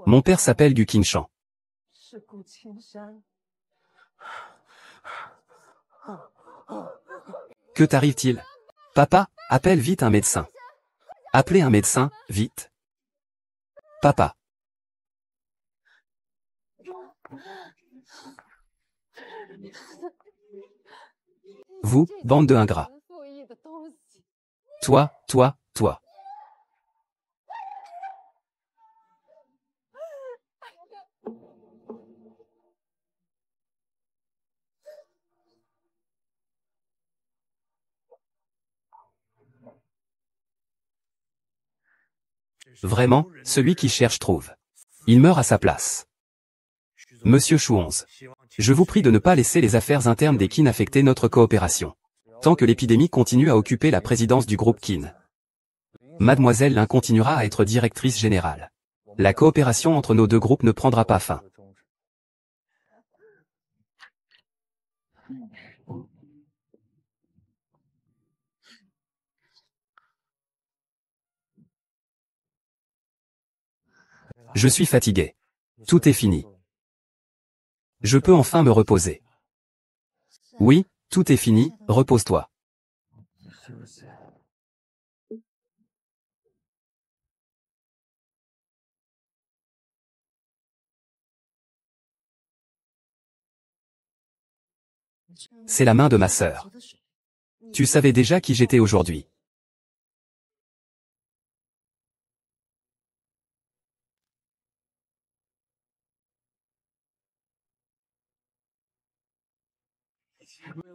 Mon père s'appelle Gu Qinshan. Que t'arrive-t-il? Papa, appelle vite un médecin. Appelez un médecin, vite. Papa. Vous, bande de ingrats. Toi. Vraiment, celui qui cherche trouve. Il meurt à sa place. Monsieur Chouonze. Je vous prie de ne pas laisser les affaires internes des Qin affecter notre coopération. Tant que l'épidémie continue à occuper la présidence du groupe Qin. Mademoiselle Lin continuera à être directrice générale. La coopération entre nos deux groupes ne prendra pas fin. Je suis fatigué. Tout est fini. Je peux enfin me reposer. Oui, tout est fini, repose-toi. C'est la main de ma sœur. Tu savais déjà qui j'étais aujourd'hui.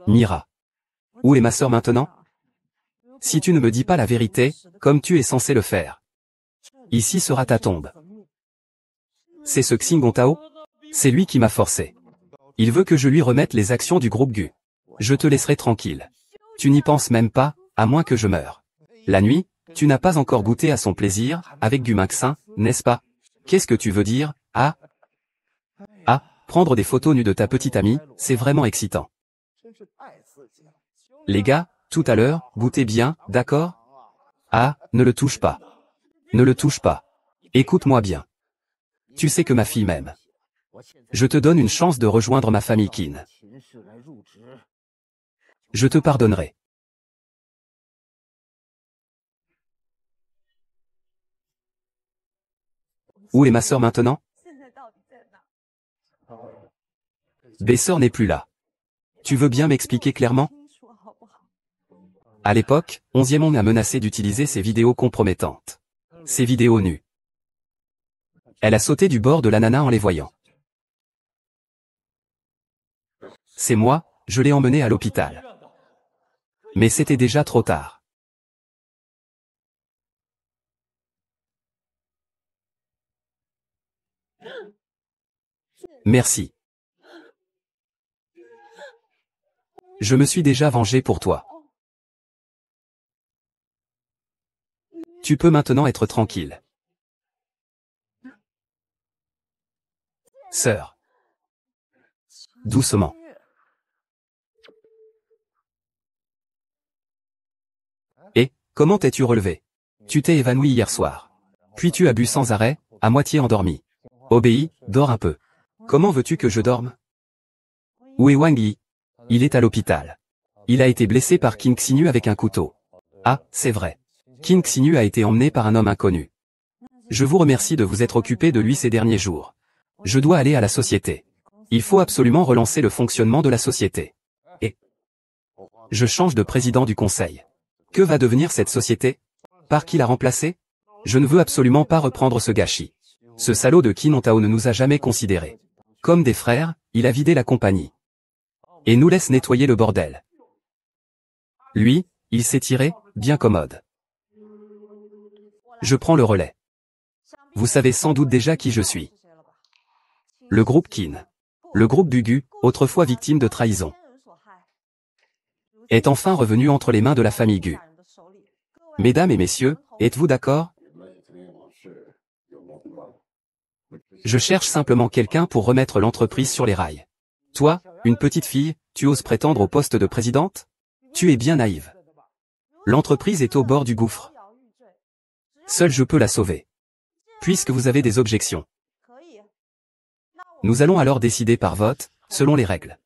Mira. Où est ma sœur maintenant? Si tu ne me dis pas la vérité, comme tu es censé le faire. Ici sera ta tombe. C'est ce Xingon Tao? C'est lui qui m'a forcé. Il veut que je lui remette les actions du groupe Gu. Je te laisserai tranquille. Tu n'y penses même pas, à moins que je meure. La nuit, tu n'as pas encore goûté à son plaisir, avec Gu Maxin, n'est-ce pas? Qu'est-ce que tu veux dire? Ah, prendre des photos nues de ta petite amie, c'est vraiment excitant. Les gars, tout à l'heure, goûtez bien, d'accord? Ah, ne le touche pas. Ne le touche pas. Écoute-moi bien. Tu sais que ma fille m'aime. Je te donne une chance de rejoindre ma famille Qin. Je te pardonnerai. Où est ma sœur maintenant? Bessor n'est plus là. Tu veux bien m'expliquer clairement? À l'époque, 11e on a menacé d'utiliser ces vidéos compromettantes. Ces vidéos nues. Elle a sauté du bord de la nana en les voyant. C'est moi, je l'ai emmenée à l'hôpital. Mais c'était déjà trop tard. Merci. Je me suis déjà vengé pour toi. Tu peux maintenant être tranquille. Sœur. Doucement. Et, comment t'es-tu relevé? Tu t'es évanoui hier soir. Puis tu as bu sans arrêt, à moitié endormi. Obéis, dors un peu. Comment veux-tu que je dorme? Où est Wang Yi? Il est à l'hôpital. Il a été blessé par Qin Xinyu avec un couteau. Ah, c'est vrai. Qin Xinyu a été emmené par un homme inconnu. Je vous remercie de vous être occupé de lui ces derniers jours. Je dois aller à la société. Il faut absolument relancer le fonctionnement de la société. Et je change de président du conseil. Que va devenir cette société? Par qui la remplacer? Je ne veux absolument pas reprendre ce gâchis. Ce salaud de Qin Ontao ne nous a jamais considérés. Comme des frères, il a vidé la compagnie. Et nous laisse nettoyer le bordel. Lui, il s'est tiré, bien commode. Je prends le relais. Vous savez sans doute déjà qui je suis. Le groupe Qin. Le groupe Bugu, autrefois victime de trahison, est enfin revenu entre les mains de la famille Gu. Mesdames et messieurs, êtes-vous d'accord? Je cherche simplement quelqu'un pour remettre l'entreprise sur les rails. Toi, une petite fille, tu oses prétendre au poste de présidente? Tu es bien naïve. L'entreprise est au bord du gouffre. Seul je peux la sauver. Puisque vous avez des objections, nous allons alors décider par vote, selon les règles.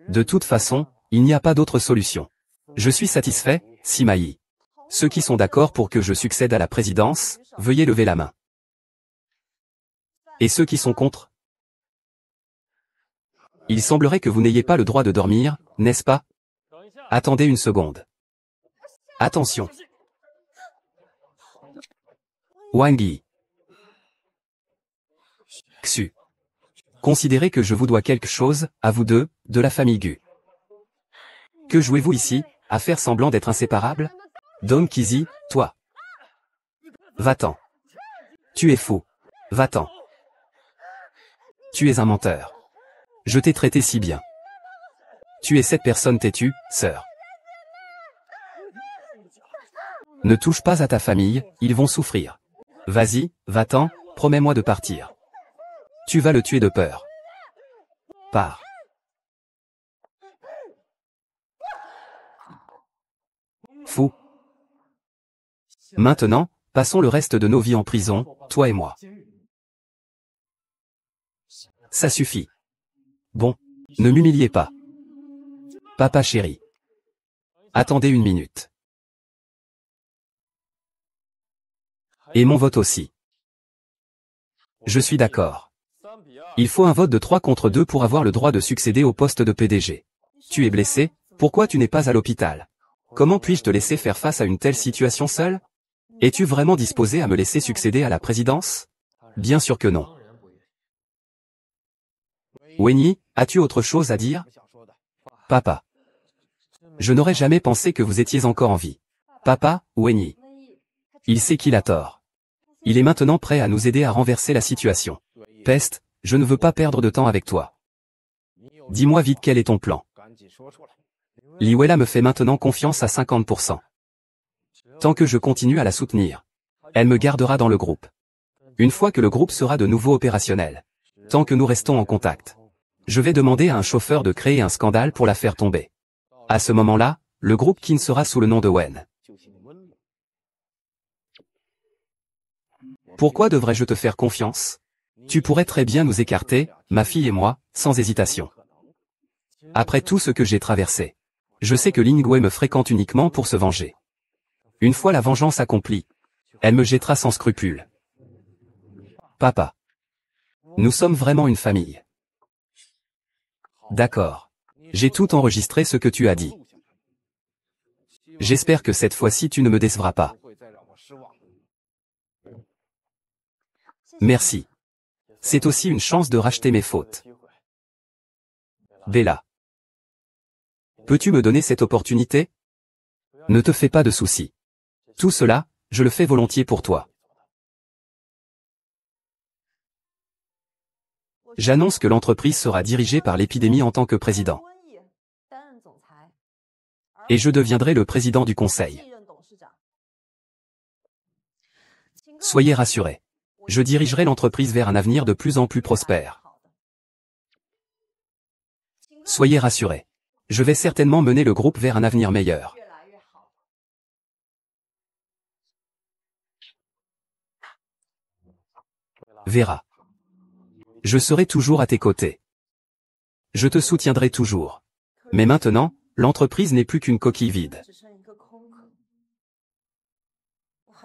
De toute façon, il n'y a pas d'autre solution. Je suis satisfait, Sima Yi. Ceux qui sont d'accord pour que je succède à la présidence, veuillez lever la main. Et ceux qui sont contre? Il semblerait que vous n'ayez pas le droit de dormir, n'est-ce pas? Attendez une seconde. Attention. Wang Yi. Xu. Considérez que je vous dois quelque chose, à vous deux, de la famille Gu. Que jouez-vous ici, à faire semblant d'être inséparables? Dong Qizi, toi. Va-t'en. Tu es fou. Va-t'en. Tu es un menteur. Je t'ai traité si bien. Tu es cette personne têtue, sœur. Ne touche pas à ta famille, ils vont souffrir. Vas-y, va-t'en, promets-moi de partir. Tu vas le tuer de peur. Pars. Fou. Maintenant, passons le reste de nos vies en prison, toi et moi. Ça suffit. Bon, ne m'humiliez pas. Papa chéri. Attendez une minute. Et mon vote aussi. Je suis d'accord. Il faut un vote de 3 contre 2 pour avoir le droit de succéder au poste de PDG. Tu es blessé, pourquoi tu n'es pas à l'hôpital? Comment puis-je te laisser faire face à une telle situation seule? Es-tu vraiment disposé à me laisser succéder à la présidence? Bien sûr que non. Wenyi, as-tu autre chose à dire? Papa. Je n'aurais jamais pensé que vous étiez encore en vie. Papa, Wenyi. Il sait qu'il a tort. Il est maintenant prêt à nous aider à renverser la situation. Peste, je ne veux pas perdre de temps avec toi. Dis-moi vite quel est ton plan. Li Weila me fait maintenant confiance à 50%. Tant que je continue à la soutenir, elle me gardera dans le groupe. Une fois que le groupe sera de nouveau opérationnel, tant que nous restons en contact, je vais demander à un chauffeur de créer un scandale pour la faire tomber. À ce moment-là, le groupe Qin sera sous le nom de Wen. Pourquoi devrais-je te faire confiance? Tu pourrais très bien nous écarter, ma fille et moi, sans hésitation. Après tout ce que j'ai traversé, je sais que Ling Wei me fréquente uniquement pour se venger. Une fois la vengeance accomplie, elle me jettera sans scrupule. Papa. Nous sommes vraiment une famille. D'accord. J'ai tout enregistré ce que tu as dit. J'espère que cette fois-ci tu ne me décevras pas. Merci. C'est aussi une chance de racheter mes fautes. Bella. Peux-tu me donner cette opportunité? Ne te fais pas de soucis. Tout cela, je le fais volontiers pour toi. J'annonce que l'entreprise sera dirigée par l'épidémie en tant que président. Et je deviendrai le président du conseil. Soyez rassurés. Je dirigerai l'entreprise vers un avenir de plus en plus prospère. Soyez rassurés. Je vais certainement mener le groupe vers un avenir meilleur. Vera. Je serai toujours à tes côtés. Je te soutiendrai toujours. Mais maintenant, l'entreprise n'est plus qu'une coquille vide.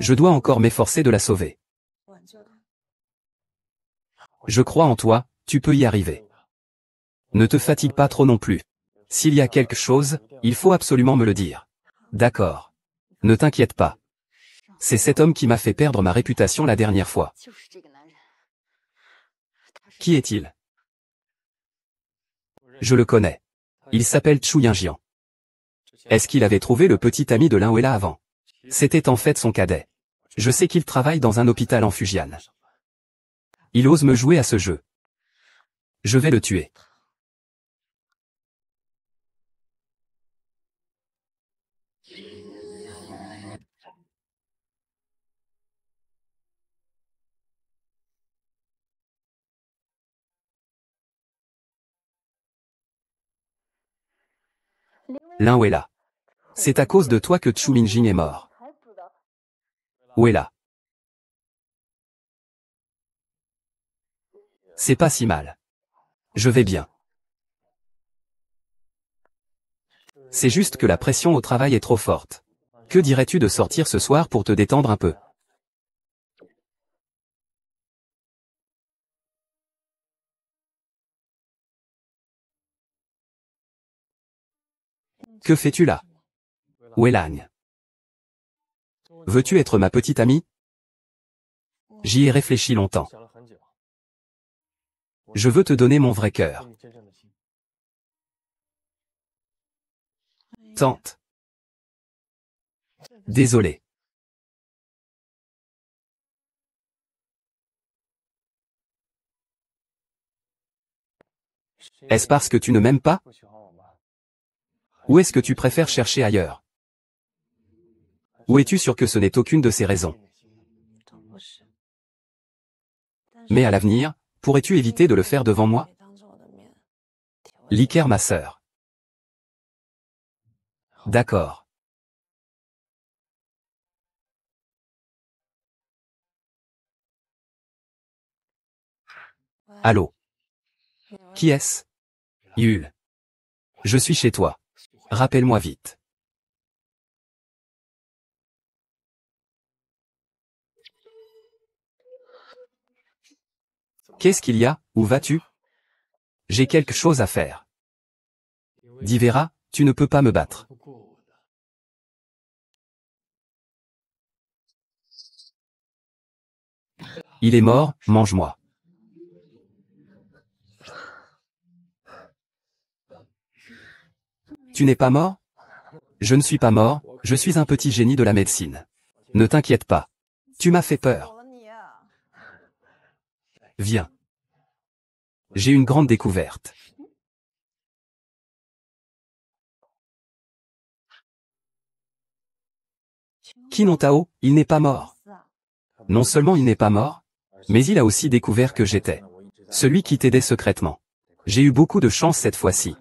Je dois encore m'efforcer de la sauver. Je crois en toi, tu peux y arriver. Ne te fatigue pas trop non plus. S'il y a quelque chose, il faut absolument me le dire. D'accord. Ne t'inquiète pas. C'est cet homme qui m'a fait perdre ma réputation la dernière fois. Qui est-il? Je le connais. Il s'appelle Chu Yingjian. Est-ce qu'il avait trouvé le petit ami de Linwella avant? C'était en fait son cadet. Je sais qu'il travaille dans un hôpital en Fujian. Il ose me jouer à ce jeu. Je vais le tuer. Linwella. C'est à cause de toi que Chu Minjing est mort. Wella. C'est pas si mal. Je vais bien. C'est juste que la pression au travail est trop forte. Que dirais-tu de sortir ce soir pour te détendre un peu? Que fais-tu là? Wellagne. Veux-tu être ma petite amie? J'y ai réfléchi longtemps. Je veux te donner mon vrai cœur. Tante. Désolé. Est-ce parce que tu ne m'aimes pas? Ou est-ce que tu préfères chercher ailleurs? Ou es-tu sûr que ce n'est aucune de ces raisons? Mais à l'avenir, pourrais-tu éviter de le faire devant moi? Liker ma sœur. D'accord. Allô? Qui est-ce? Yul. Je suis chez toi. Rappelle-moi vite. Qu'est-ce qu'il y a? Où vas-tu? J'ai quelque chose à faire. Dis Vera, tu ne peux pas me battre. Il est mort, mange-moi. Tu n'es pas mort? Je ne suis pas mort, je suis un petit génie de la médecine. Ne t'inquiète pas. Tu m'as fait peur. Viens. J'ai une grande découverte. Qinon Tao, il n'est pas mort. Non seulement il n'est pas mort, mais il a aussi découvert que j'étais celui qui t'aidait secrètement. J'ai eu beaucoup de chance cette fois-ci.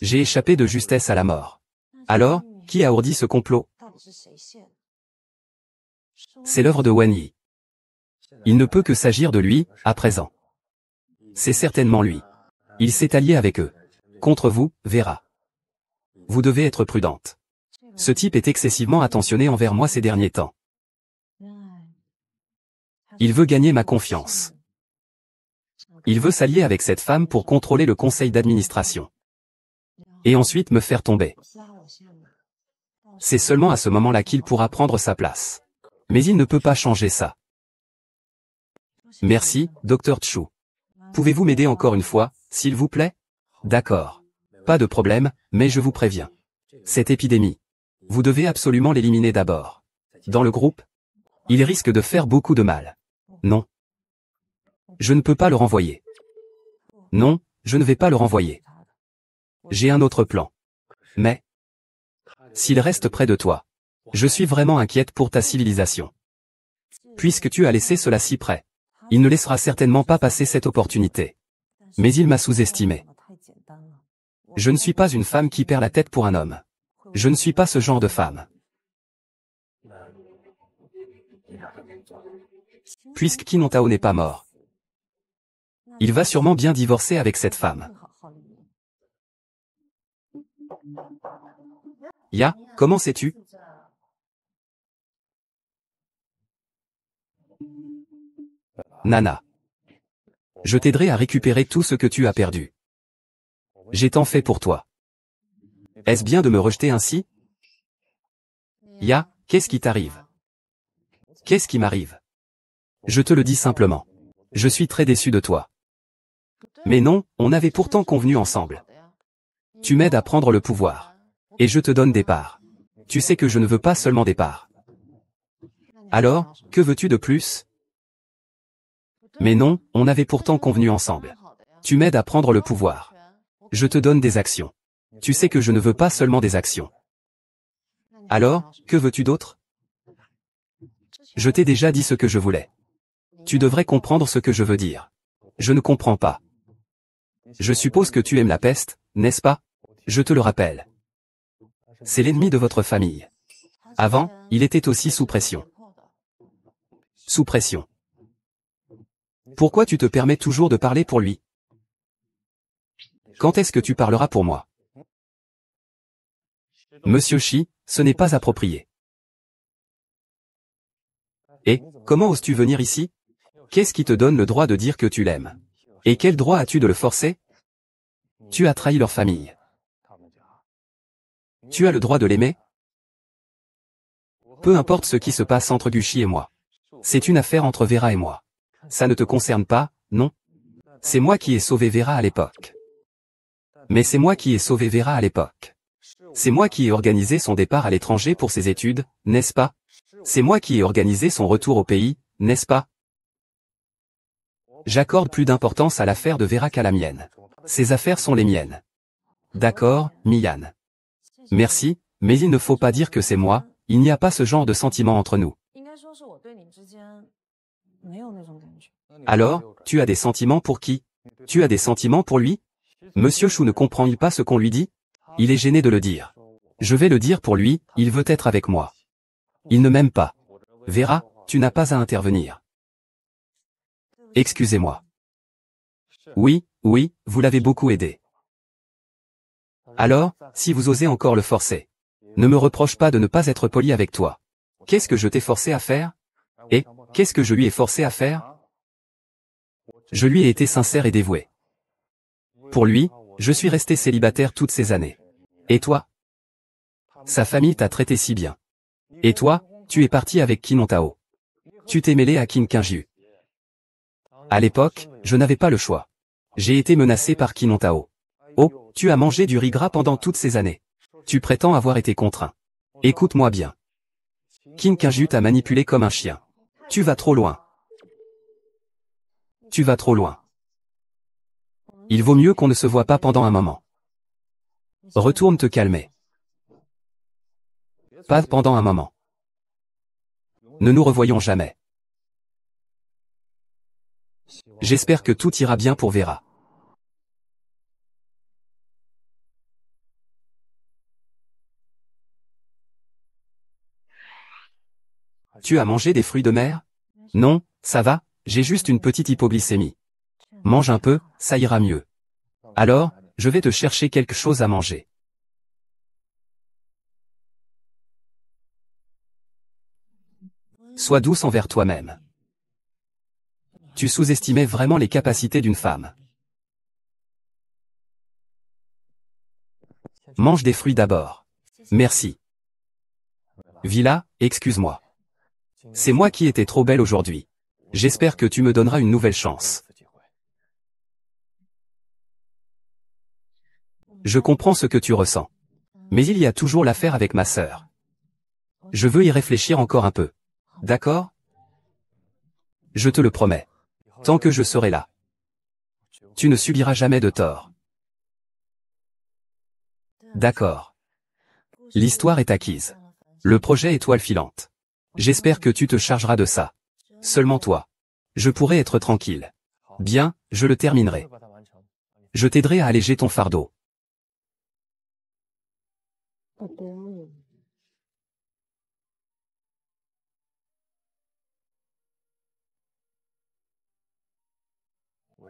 J'ai échappé de justesse à la mort. Alors, qui a ourdi ce complot? C'est l'œuvre de Wen Yi. Il ne peut que s'agir de lui, à présent. C'est certainement lui. Il s'est allié avec eux. Contre vous, Vera. Vous devez être prudente. Ce type est excessivement attentionné envers moi ces derniers temps. Il veut gagner ma confiance. Il veut s'allier avec cette femme pour contrôler le conseil d'administration. Et ensuite me faire tomber. C'est seulement à ce moment-là qu'il pourra prendre sa place. Mais il ne peut pas changer ça. Merci, Dr. Chu. Pouvez-vous m'aider encore une fois, s'il vous plaît? D'accord. Pas de problème, mais je vous préviens. Cette épidémie. Vous devez absolument l'éliminer d'abord. Dans le groupe, il risque de faire beaucoup de mal. Non. Je ne peux pas le renvoyer. Non, je ne vais pas le renvoyer. J'ai un autre plan. Mais, s'il reste près de toi, je suis vraiment inquiète pour ta civilisation. Puisque tu as laissé cela si près, il ne laissera certainement pas passer cette opportunité. Mais il m'a sous-estimé. Je ne suis pas une femme qui perd la tête pour un homme. Je ne suis pas ce genre de femme. Puisque Qinon Tao n'est pas mort, Il va sûrement bien divorcer avec cette femme. Ya, comment sais-tu? Nana. Je t'aiderai à récupérer tout ce que tu as perdu. J'ai tant fait pour toi. Est-ce bien de me rejeter ainsi? Ya, qu'est-ce qui t'arrive? Qu'est-ce qui m'arrive? Je te le dis simplement. Je suis très déçu de toi. Mais non, on avait pourtant convenu ensemble. Tu m'aides à prendre le pouvoir. Et je te donne des parts. Tu sais que je ne veux pas seulement des parts. Alors, que veux-tu de plus? Mais non, on avait pourtant convenu ensemble. Tu m'aides à prendre le pouvoir. Je te donne des actions. Tu sais que je ne veux pas seulement des actions. Alors, que veux-tu d'autre? Je t'ai déjà dit ce que je voulais. Tu devrais comprendre ce que je veux dire. Je ne comprends pas. Je suppose que tu aimes la peste, n'est-ce pas? Je te le rappelle. C'est l'ennemi de votre famille. Avant, il était aussi sous pression. Sous pression. Pourquoi tu te permets toujours de parler pour lui? Quand est-ce que tu parleras pour moi? Monsieur Shi, ce n'est pas approprié. Et, comment oses-tu venir ici? Qu'est-ce qui te donne le droit de dire que tu l'aimes? Et quel droit as-tu de le forcer? Tu as trahi leur famille. Tu as le droit de l'aimer? Peu importe ce qui se passe entre Gucci et moi. C'est une affaire entre Vera et moi. Ça ne te concerne pas, non? C'est moi qui ai sauvé Vera à l'époque. Mais c'est moi qui ai sauvé Vera à l'époque. C'est moi qui ai organisé son départ à l'étranger pour ses études, n'est-ce pas? C'est moi qui ai organisé son retour au pays, n'est-ce pas? J'accorde plus d'importance à l'affaire de Vera qu'à la mienne. Ces affaires sont les miennes. D'accord, Mian. Merci, mais il ne faut pas dire que c'est moi, il n'y a pas ce genre de sentiment entre nous. Alors, tu as des sentiments pour qui? Tu as des sentiments pour lui? Monsieur Chou ne comprend-il pas ce qu'on lui dit? Il est gêné de le dire. Je vais le dire pour lui, il veut être avec moi. Il ne m'aime pas. Vera, tu n'as pas à intervenir. Excusez-moi. Oui, oui, vous l'avez beaucoup aidé. Alors, si vous osez encore le forcer, ne me reproche pas de ne pas être poli avec toi. Qu'est-ce que je t'ai forcé à faire? Et, qu'est-ce que je lui ai forcé à faire? Je lui ai été sincère et dévoué. Pour lui, je suis resté célibataire toutes ces années. Et toi? Sa famille t'a traité si bien. Et toi, tu es parti avec Qin Tao. Tu t'es mêlé à Qin Qingju. À l'époque, je n'avais pas le choix. J'ai été menacé par Qin Tao. Oh, tu as mangé du riz gras pendant toutes ces années. Tu prétends avoir été contraint. Écoute-moi bien. Qin Qingju t'a manipulé comme un chien. Tu vas trop loin. Tu vas trop loin. Il vaut mieux qu'on ne se voit pas pendant un moment. Retourne te calmer. Pas pendant un moment. Ne nous revoyons jamais. J'espère que tout ira bien pour Vera. Tu as mangé des fruits de mer? Non, ça va, j'ai juste une petite hypoglycémie. Mange un peu, ça ira mieux. Alors, je vais te chercher quelque chose à manger. Sois douce envers toi-même. Tu sous-estimais vraiment les capacités d'une femme. Mange des fruits d'abord. Merci. Villa, excuse-moi. C'est moi qui étais trop belle aujourd'hui. J'espère que tu me donneras une nouvelle chance. Je comprends ce que tu ressens. Mais il y a toujours l'affaire avec ma sœur. Je veux y réfléchir encore un peu. D'accord? Je te le promets. Tant que je serai là. Tu ne subiras jamais de tort. D'accord. L'histoire est acquise. Le projet est toile filante. J'espère que tu te chargeras de ça. Seulement toi. Je pourrai être tranquille. Bien, je le terminerai. Je t'aiderai à alléger ton fardeau.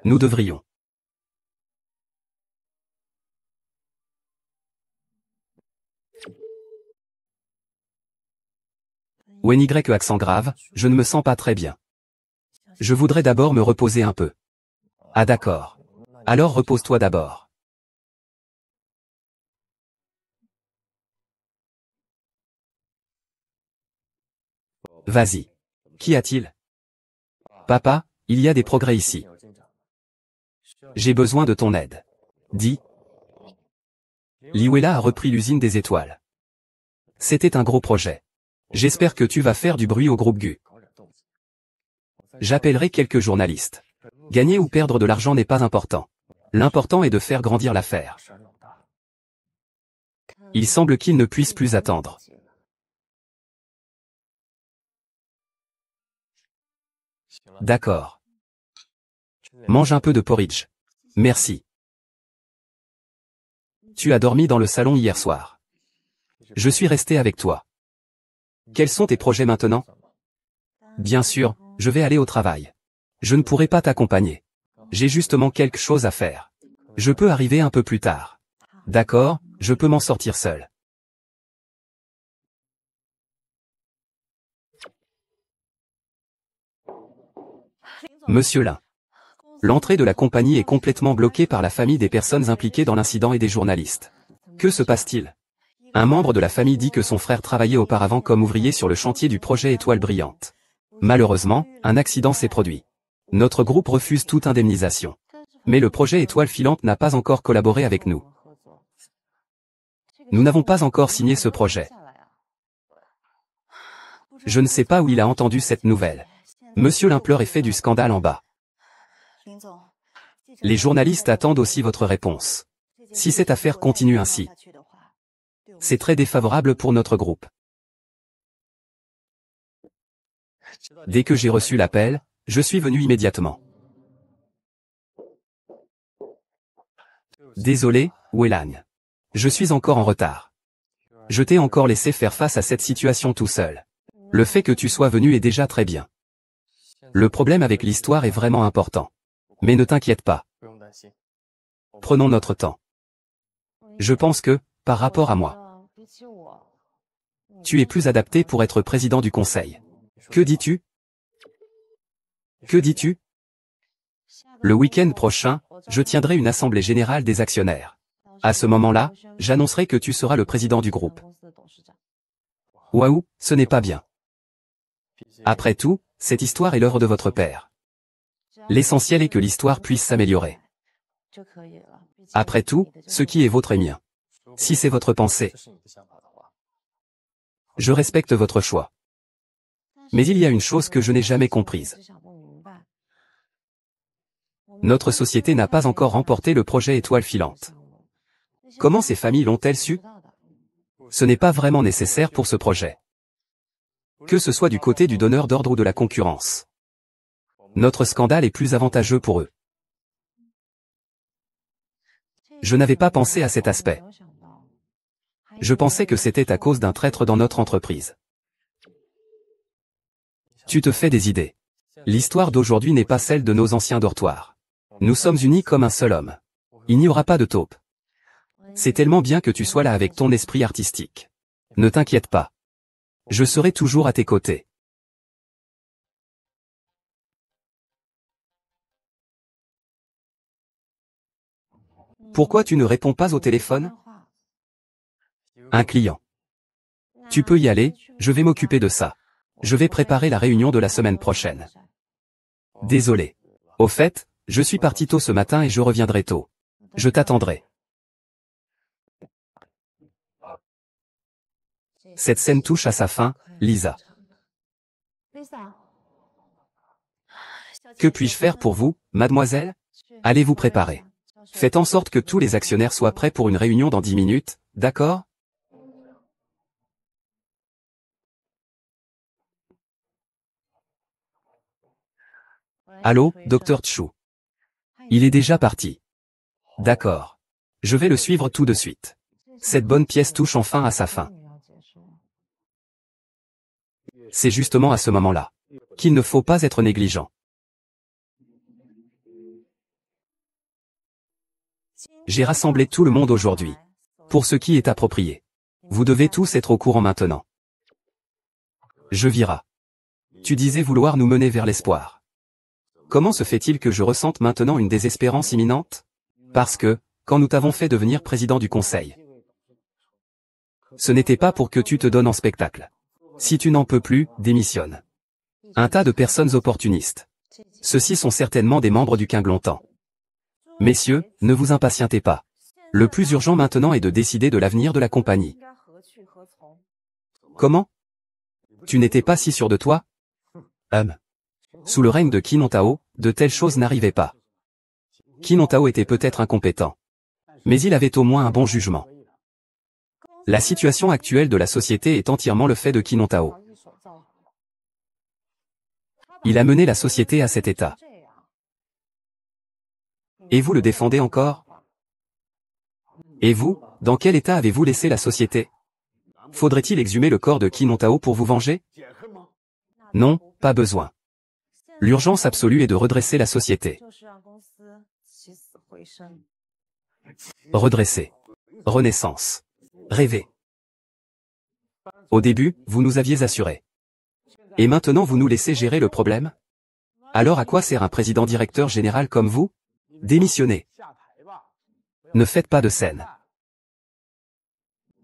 Nous devrions. ONY accent grave, je ne me sens pas très bien. Je voudrais d'abord me reposer un peu. Ah d'accord. Alors repose-toi d'abord. Vas-y. Qu'y a-t-il? Papa, il y a des progrès ici. J'ai besoin de ton aide. Dis. Liwela a repris l'usine des étoiles. C'était un gros projet. J'espère que tu vas faire du bruit au groupe GU. J'appellerai quelques journalistes. Gagner ou perdre de l'argent n'est pas important. L'important est de faire grandir l'affaire. Il semble qu'il ne puisse plus attendre. D'accord. Mange un peu de porridge. Merci. Tu as dormi dans le salon hier soir. Je suis resté avec toi. Quels sont tes projets maintenant? Bien sûr, je vais aller au travail. Je ne pourrai pas t'accompagner. J'ai justement quelque chose à faire. Je peux arriver un peu plus tard. D'accord, je peux m'en sortir seul. Monsieur Lin. L'entrée de la compagnie est complètement bloquée par la famille des personnes impliquées dans l'incident et des journalistes. Que se passe-t-il? Un membre de la famille dit que son frère travaillait auparavant comme ouvrier sur le chantier du projet Étoile Brillante. Malheureusement, un accident s'est produit. Notre groupe refuse toute indemnisation. Mais le projet Étoile Filante n'a pas encore collaboré avec nous. Nous n'avons pas encore signé ce projet. Je ne sais pas où il a entendu cette nouvelle. Monsieur Lin pleure et fait du scandale en bas. Les journalistes attendent aussi votre réponse. Si cette affaire continue ainsi, c'est très défavorable pour notre groupe. Dès que j'ai reçu l'appel, je suis venu immédiatement. Désolé, Welan. Je suis encore en retard. Je t'ai encore laissé faire face à cette situation tout seul. Le fait que tu sois venu est déjà très bien. Le problème avec l'histoire est vraiment important. Mais ne t'inquiète pas. Prenons notre temps. Je pense que, par rapport à moi, tu es plus adapté pour être président du conseil. Que dis-tu? Que dis-tu? Le week-end prochain, je tiendrai une assemblée générale des actionnaires. À ce moment-là, j'annoncerai que tu seras le président du groupe. Waouh, ce n'est pas bien. Après tout, cette histoire est l'œuvre de votre père. L'essentiel est que l'histoire puisse s'améliorer. Après tout, ce qui est vôtre est mien. Si c'est votre pensée, je respecte votre choix. Mais il y a une chose que je n'ai jamais comprise. Notre société n'a pas encore remporté le projet Étoile Filante. Comment ces familles l'ont-elles su? Ce n'est pas vraiment nécessaire pour ce projet. Que ce soit du côté du donneur d'ordre ou de la concurrence. Notre scandale est plus avantageux pour eux. Je n'avais pas pensé à cet aspect. Je pensais que c'était à cause d'un traître dans notre entreprise. Tu te fais des idées. L'histoire d'aujourd'hui n'est pas celle de nos anciens dortoirs. Nous sommes unis comme un seul homme. Il n'y aura pas de taupe. C'est tellement bien que tu sois là avec ton esprit artistique. Ne t'inquiète pas. Je serai toujours à tes côtés. Pourquoi tu ne réponds pas au téléphone? Un client. Tu peux y aller, je vais m'occuper de ça. Je vais préparer la réunion de la semaine prochaine. Désolé. Au fait, je suis parti tôt ce matin et je reviendrai tôt. Je t'attendrai. Cette scène touche à sa fin, Lisa. Que puis-je faire pour vous, mademoiselle? Allez vous préparer. Faites en sorte que tous les actionnaires soient prêts pour une réunion dans 10 minutes, d'accord? Allô, Dr Chu. Il est déjà parti. D'accord. Je vais le suivre tout de suite. Cette bonne pièce touche enfin à sa fin. C'est justement à ce moment-là qu'il ne faut pas être négligent. J'ai rassemblé tout le monde aujourd'hui. Pour ce qui est approprié. Vous devez tous être au courant maintenant. Je vira. Tu disais vouloir nous mener vers l'espoir. Comment se fait-il que je ressente maintenant une désespérance imminente? Parce que, quand nous t'avons fait devenir président du conseil, ce n'était pas pour que tu te donnes en spectacle. Si tu n'en peux plus, démissionne. Un tas de personnes opportunistes. Ceux-ci sont certainement des membres du Quinglontan. Messieurs, ne vous impatientez pas. Le plus urgent maintenant est de décider de l'avenir de la compagnie. Comment? Tu n'étais pas si sûr de toi? Sous le règne de Qin de telles choses n'arrivaient pas. Qin était peut-être incompétent. Mais il avait au moins un bon jugement. La situation actuelle de la société est entièrement le fait de Qin Il a mené la société à cet état. Et vous le défendez encore? Et vous, dans quel état avez-vous laissé la société? Faudrait-il exhumer le corps de Qin pour vous venger? Non, pas besoin. L'urgence absolue est de redresser la société. Redresser. Renaissance. Rêver. Au début, vous nous aviez assuré. Et maintenant vous nous laissez gérer le problème? Alors à quoi sert un président directeur général comme vous? Démissionnez. Ne faites pas de scène.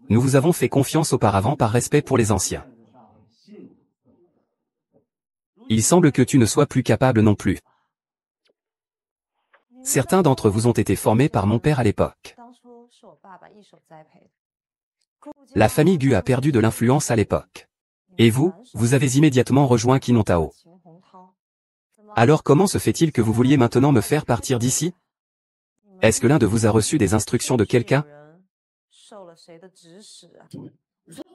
Nous vous avons fait confiance auparavant par respect pour les anciens. Il semble que tu ne sois plus capable non plus. Certains d'entre vous ont été formés par mon père à l'époque. La famille Gu a perdu de l'influence à l'époque. Et vous, vous avez immédiatement rejoint Qin Alors comment se fait-il que vous vouliez maintenant me faire partir d'ici? Est-ce que l'un de vous a reçu des instructions de quelqu'un?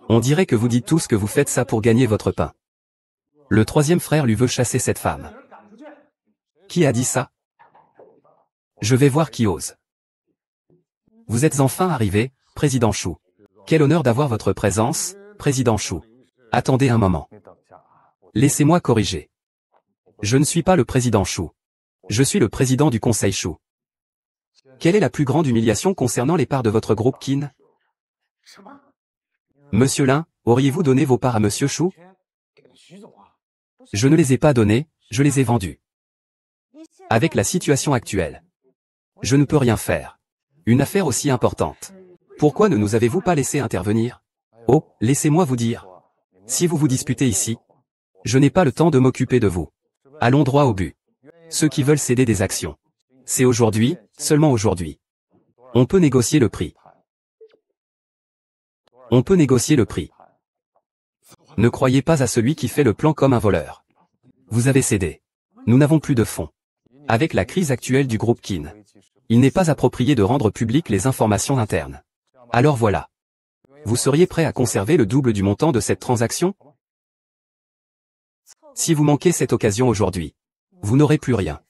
On dirait que vous dites tous que vous faites ça pour gagner votre pain. Le troisième frère lui veut chasser cette femme. Qui a dit ça? Je vais voir qui ose. Vous êtes enfin arrivé, président Shu. Quel honneur d'avoir votre présence, président Shu. Attendez un moment. Laissez-moi corriger. Je ne suis pas le président Shu. Je suis le président du conseil Shu. Quelle est la plus grande humiliation concernant les parts de votre groupe Qin? Monsieur Lin, auriez-vous donné vos parts à Monsieur Shu? Je ne les ai pas données, je les ai vendues. Avec la situation actuelle, je ne peux rien faire. Une affaire aussi importante. Pourquoi ne nous avez-vous pas laissé intervenir? Oh, laissez-moi vous dire. Si vous vous disputez ici, je n'ai pas le temps de m'occuper de vous. Allons droit au but. Ceux qui veulent céder des actions. C'est aujourd'hui, seulement aujourd'hui. On peut négocier le prix. On peut négocier le prix. Ne croyez pas à celui qui fait le plan comme un voleur. Vous avez cédé. Nous n'avons plus de fonds. Avec la crise actuelle du groupe Qin, il n'est pas approprié de rendre publiques les informations internes. Alors voilà. Vous seriez prêt à conserver le double du montant de cette transaction? Si vous manquez cette occasion aujourd'hui, vous n'aurez plus rien.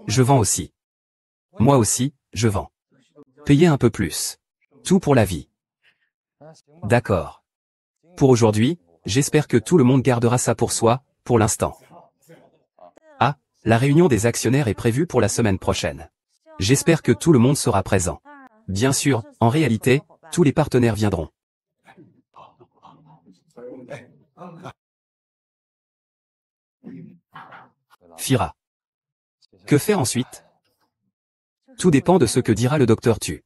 Je vends aussi. Moi aussi, je vends. Payez un peu plus. Tout pour la vie. D'accord. Pour aujourd'hui, j'espère que tout le monde gardera ça pour soi, pour l'instant. Ah, la réunion des actionnaires est prévue pour la semaine prochaine. J'espère que tout le monde sera présent. Bien sûr, en réalité, tous les partenaires viendront. Fira. Que faire ensuite? Tout dépend de ce que dira le docteur Tu.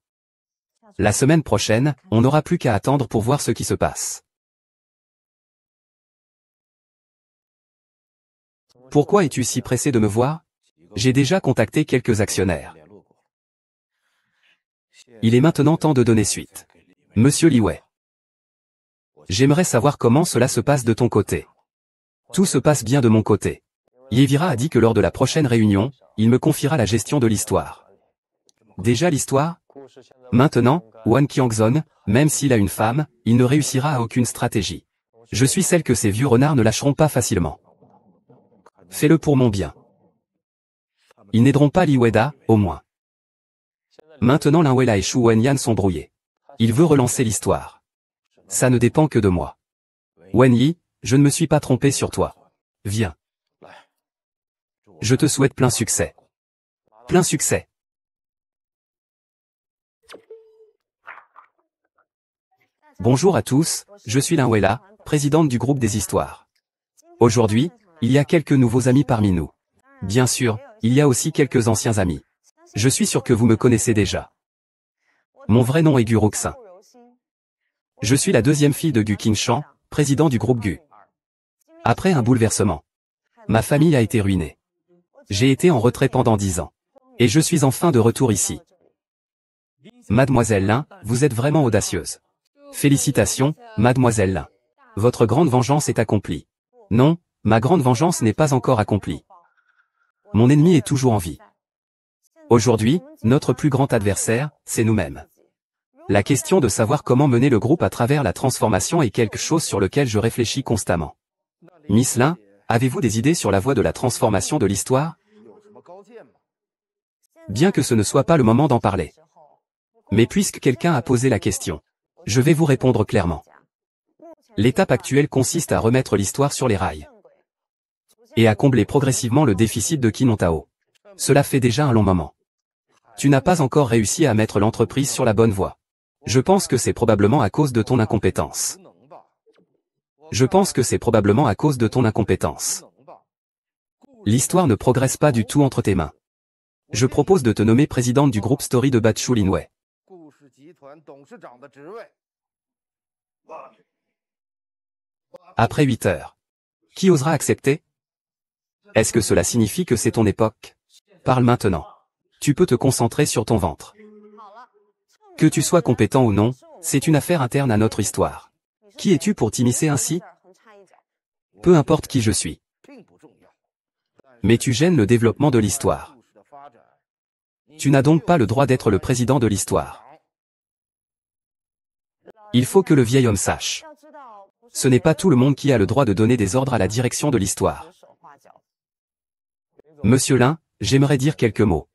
La semaine prochaine, on n'aura plus qu'à attendre pour voir ce qui se passe. Pourquoi es-tu si pressé de me voir? J'ai déjà contacté quelques actionnaires. Il est maintenant temps de donner suite. Monsieur Li Wei. J'aimerais savoir comment cela se passe de ton côté. Tout se passe bien de mon côté. Yevira a dit que lors de la prochaine réunion, il me confiera la gestion de l'histoire. Déjà l'histoire? Maintenant, Wan Qiangzon, même s'il a une femme, il ne réussira à aucune stratégie. Je suis celle que ces vieux renards ne lâcheront pas facilement. Fais-le pour mon bien. Ils n'aideront pas Li Weida, au moins. Maintenant Lin Weila et Shu Wenyan sont brouillés. Il veut relancer l'histoire. Ça ne dépend que de moi. Wen Yi, je ne me suis pas trompé sur toi. Viens. Je te souhaite plein succès. Plein succès. Bonjour à tous, je suis Lin Weila, présidente du groupe des histoires. Aujourd'hui, il y a quelques nouveaux amis parmi nous. Bien sûr, il y a aussi quelques anciens amis. Je suis sûr que vous me connaissez déjà. Mon vrai nom est Gu Roxin. Je suis la deuxième fille de Gu Qingshan, président du groupe Gu. Après un bouleversement, ma famille a été ruinée. J'ai été en retrait pendant 10 ans. Et je suis enfin de retour ici. Mademoiselle Lin, vous êtes vraiment audacieuse. Félicitations, Mademoiselle Lin. Votre grande vengeance est accomplie. Non, ma grande vengeance n'est pas encore accomplie. Mon ennemi est toujours en vie. Aujourd'hui, notre plus grand adversaire, c'est nous-mêmes. La question de savoir comment mener le groupe à travers la transformation est quelque chose sur lequel je réfléchis constamment. Miss Lin, avez-vous des idées sur la voie de la transformation de l'histoire? Bien que ce ne soit pas le moment d'en parler. Mais puisque quelqu'un a posé la question, je vais vous répondre clairement. L'étape actuelle consiste à remettre l'histoire sur les rails. Et à combler progressivement le déficit de Qin Tao. Cela fait déjà un long moment. Tu n'as pas encore réussi à mettre l'entreprise sur la bonne voie. Je pense que c'est probablement à cause de ton incompétence. L'histoire ne progresse pas du tout entre tes mains. Je propose de te nommer présidente du groupe Story de Batshu Linwei. Après 8 heures. Qui osera accepter? Est-ce que cela signifie que c'est ton époque? Parle maintenant. Tu peux te concentrer sur ton ventre. Que tu sois compétent ou non, c'est une affaire interne à notre histoire. Qui es-tu pour t'immiscer ainsi? Peu importe qui je suis. Mais tu gênes le développement de l'histoire. Tu n'as donc pas le droit d'être le président de l'histoire. Il faut que le vieil homme sache. Ce n'est pas tout le monde qui a le droit de donner des ordres à la direction de l'histoire. Monsieur Lin, j'aimerais dire quelques mots.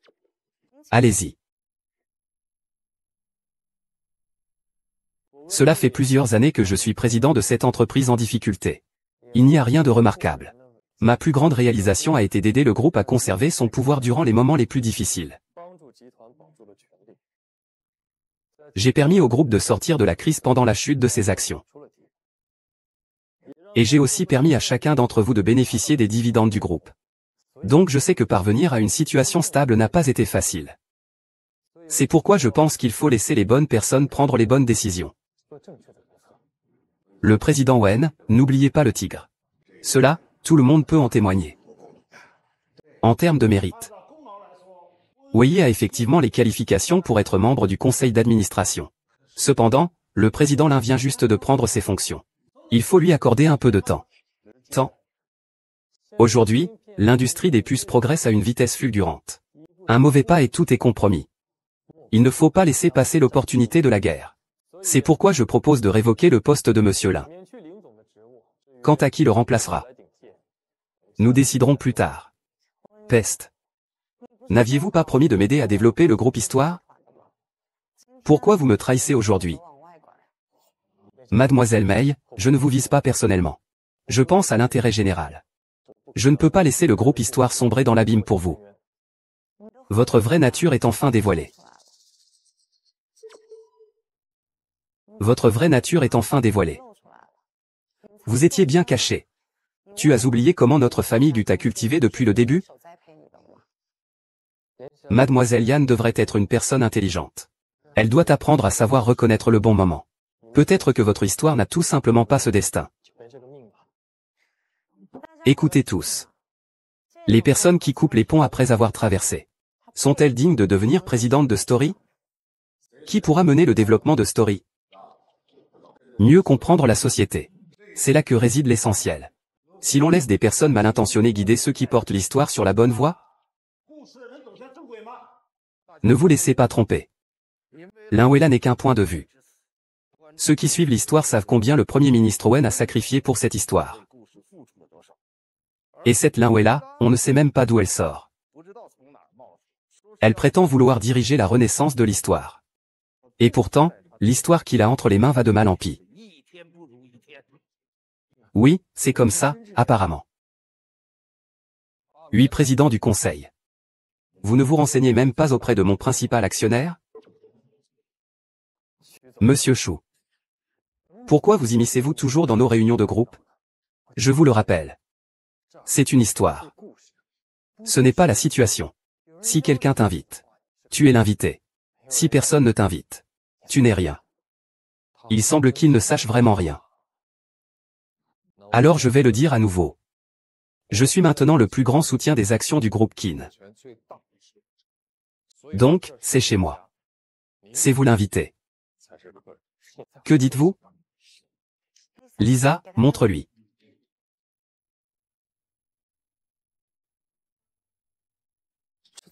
Allez-y. Cela fait plusieurs années que je suis président de cette entreprise en difficulté. Il n'y a rien de remarquable. Ma plus grande réalisation a été d'aider le groupe à conserver son pouvoir durant les moments les plus difficiles. J'ai permis au groupe de sortir de la crise pendant la chute de ses actions. Et j'ai aussi permis à chacun d'entre vous de bénéficier des dividendes du groupe. Donc je sais que parvenir à une situation stable n'a pas été facile. C'est pourquoi je pense qu'il faut laisser les bonnes personnes prendre les bonnes décisions. Le président Wen, n'oubliez pas le tigre. Cela, tout le monde peut en témoigner. En termes de mérite, Wei a effectivement les qualifications pour être membre du conseil d'administration. Cependant, le président Lin vient juste de prendre ses fonctions. Il faut lui accorder un peu de temps. Aujourd'hui, l'industrie des puces progresse à une vitesse fulgurante. Un mauvais pas et tout est compromis. Il ne faut pas laisser passer l'opportunité de la guerre. C'est pourquoi je propose de révoquer le poste de Monsieur Lin. Quant à qui le remplacera, nous déciderons plus tard. Peste. N'aviez-vous pas promis de m'aider à développer le groupe Histoire? Pourquoi vous me trahissez aujourd'hui? Mademoiselle Mei, je ne vous vise pas personnellement. Je pense à l'intérêt général. Je ne peux pas laisser le groupe Histoire sombrer dans l'abîme pour vous. Votre vraie nature est enfin dévoilée. Votre vraie nature est enfin dévoilée. Vous étiez bien caché. Tu as oublié comment notre famille Gu t'a cultivé depuis le début? Mademoiselle Yan devrait être une personne intelligente. Elle doit apprendre à savoir reconnaître le bon moment. Peut-être que votre histoire n'a tout simplement pas ce destin. Écoutez tous. Les personnes qui coupent les ponts après avoir traversé, sont-elles dignes de devenir présidente de Story? Qui pourra mener le développement de Story? Mieux comprendre la société. C'est là que réside l'essentiel. Si l'on laisse des personnes mal intentionnées guider ceux qui portent l'histoire sur la bonne voie, ne vous laissez pas tromper. Lin Weila n'est qu'un point de vue. Ceux qui suivent l'histoire savent combien le Premier ministre Wen a sacrifié pour cette histoire. Et cette Lin Weila, on ne sait même pas d'où elle sort. Elle prétend vouloir diriger la renaissance de l'histoire. Et pourtant, l'histoire qu'il a entre les mains va de mal en pis. Oui, c'est comme ça, apparemment. Oui, président du conseil. Vous ne vous renseignez même pas auprès de mon principal actionnaire? Monsieur Chou. Pourquoi vous immiscez-vous toujours dans nos réunions de groupe? Je vous le rappelle. C'est une histoire. Ce n'est pas la situation. Si quelqu'un t'invite, tu es l'invité. Si personne ne t'invite, tu n'es rien. Il semble qu'il ne sache vraiment rien. Alors je vais le dire à nouveau. Je suis maintenant le plus grand soutien des actions du groupe Qin. Donc, c'est chez moi. C'est vous l'invité. Que dites-vous? Lisa, montre-lui.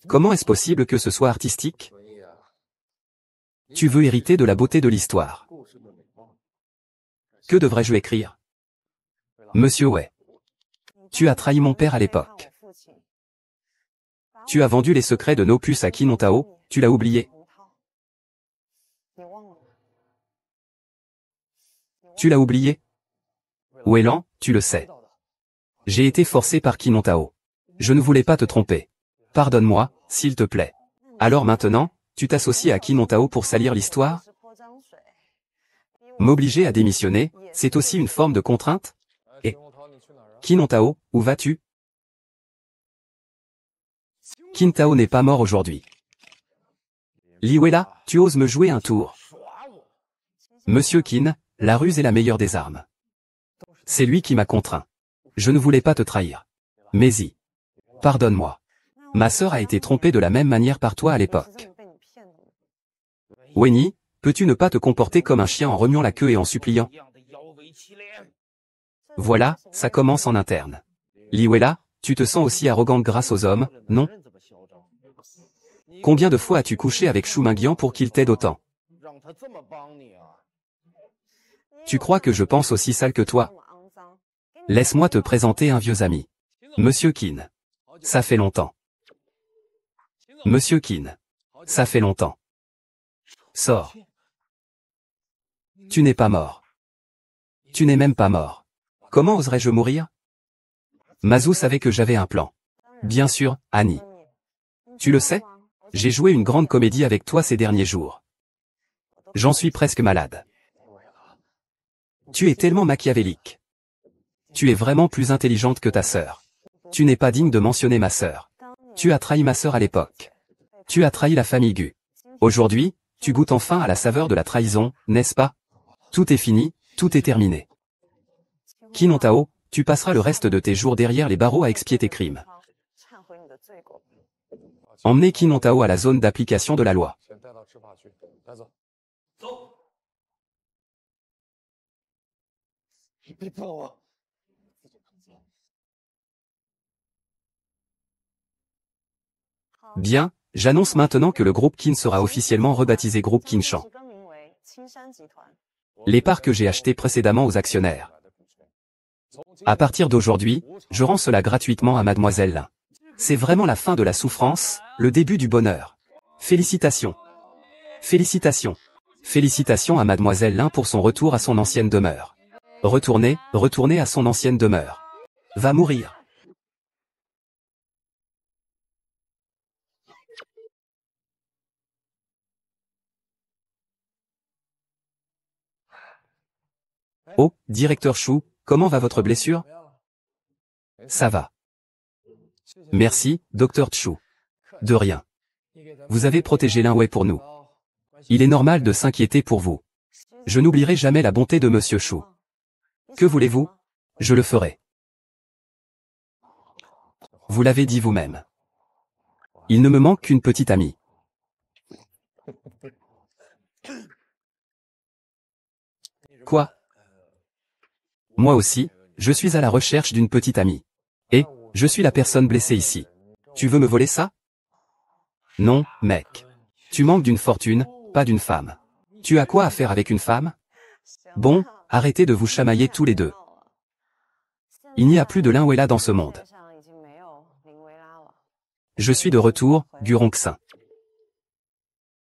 Comment est-ce possible que ce soit artistique? Tu veux hériter de la beauté de l'histoire. Que devrais-je écrire? Monsieur Wei. Tu as trahi mon père à l'époque. Tu as vendu les secrets de nos puces à Qin Tao, tu l'as oublié. Tu l'as oublié? Weilan, tu le sais. J'ai été forcé par Qin Tao. Je ne voulais pas te tromper. Pardonne-moi, s'il te plaît. Alors maintenant, tu t'associes à Qin Tao pour salir l'histoire? M'obliger à démissionner, c'est aussi une forme de contrainte? Et Qin Tao, où vas-tu? Qin Tao n'est pas mort aujourd'hui. Li Weila, tu oses me jouer un tour? Monsieur Qin, la ruse est la meilleure des armes. C'est lui qui m'a contraint. Je ne voulais pas te trahir. Mais pardonne-moi. Ma sœur a été trompée de la même manière par toi à l'époque. Wenny, peux-tu ne pas te comporter comme un chien en remuant la queue et en suppliant? Voilà, ça commence en interne. Li Weila, tu te sens aussi arrogante grâce aux hommes, non? Combien de fois as-tu couché avec Shu Mingyan pour qu'il t'aide autant? Tu crois que je pense aussi sale que toi? Laisse-moi te présenter un vieux ami. Monsieur Qin. Ça fait longtemps. Monsieur Qin. Ça fait longtemps. Sors. Tu n'es pas mort. Tu n'es même pas mort. Comment oserais-je mourir? Mazu savait que j'avais un plan. Bien sûr, Annie. Tu le sais? J'ai joué une grande comédie avec toi ces derniers jours. J'en suis presque malade. Tu es tellement machiavélique. Tu es vraiment plus intelligente que ta sœur. Tu n'es pas digne de mentionner ma sœur. Tu as trahi ma sœur à l'époque. Tu as trahi la famille Gu. Aujourd'hui, tu goûtes enfin à la saveur de la trahison, n'est-ce pas? Tout est fini, tout est terminé. Qin Tao, tu passeras le reste de tes jours derrière les barreaux à expier tes crimes. Emmenez Qin Tao à la zone d'application de la loi. Bien, j'annonce maintenant que le groupe Qin sera officiellement rebaptisé groupe Qinshan. Les parts que j'ai achetées précédemment aux actionnaires. À partir d'aujourd'hui, je rends cela gratuitement à Mademoiselle Lin. C'est vraiment la fin de la souffrance, le début du bonheur. Félicitations. Félicitations. Félicitations à Mademoiselle Lin pour son retour à son ancienne demeure. Retournez à son ancienne demeure. Va mourir. Oh, directeur Chou, comment va votre blessure? Ça va. Merci, docteur Chou. De rien. Vous avez protégé Lin Wei pour nous. Il est normal de s'inquiéter pour vous. Je n'oublierai jamais la bonté de monsieur Chou. Que voulez-vous? Je le ferai. Vous l'avez dit vous-même. Il ne me manque qu'une petite amie. Quoi? Moi aussi, je suis à la recherche d'une petite amie. Et, je suis la personne blessée ici. Tu veux me voler ça? Non, mec. Tu manques d'une fortune, pas d'une femme. Tu as quoi à faire avec une femme? Bon, arrêtez de vous chamailler tous les deux. Il n'y a plus de Lin Weila dans ce monde. Je suis de retour, Gu Rongxin.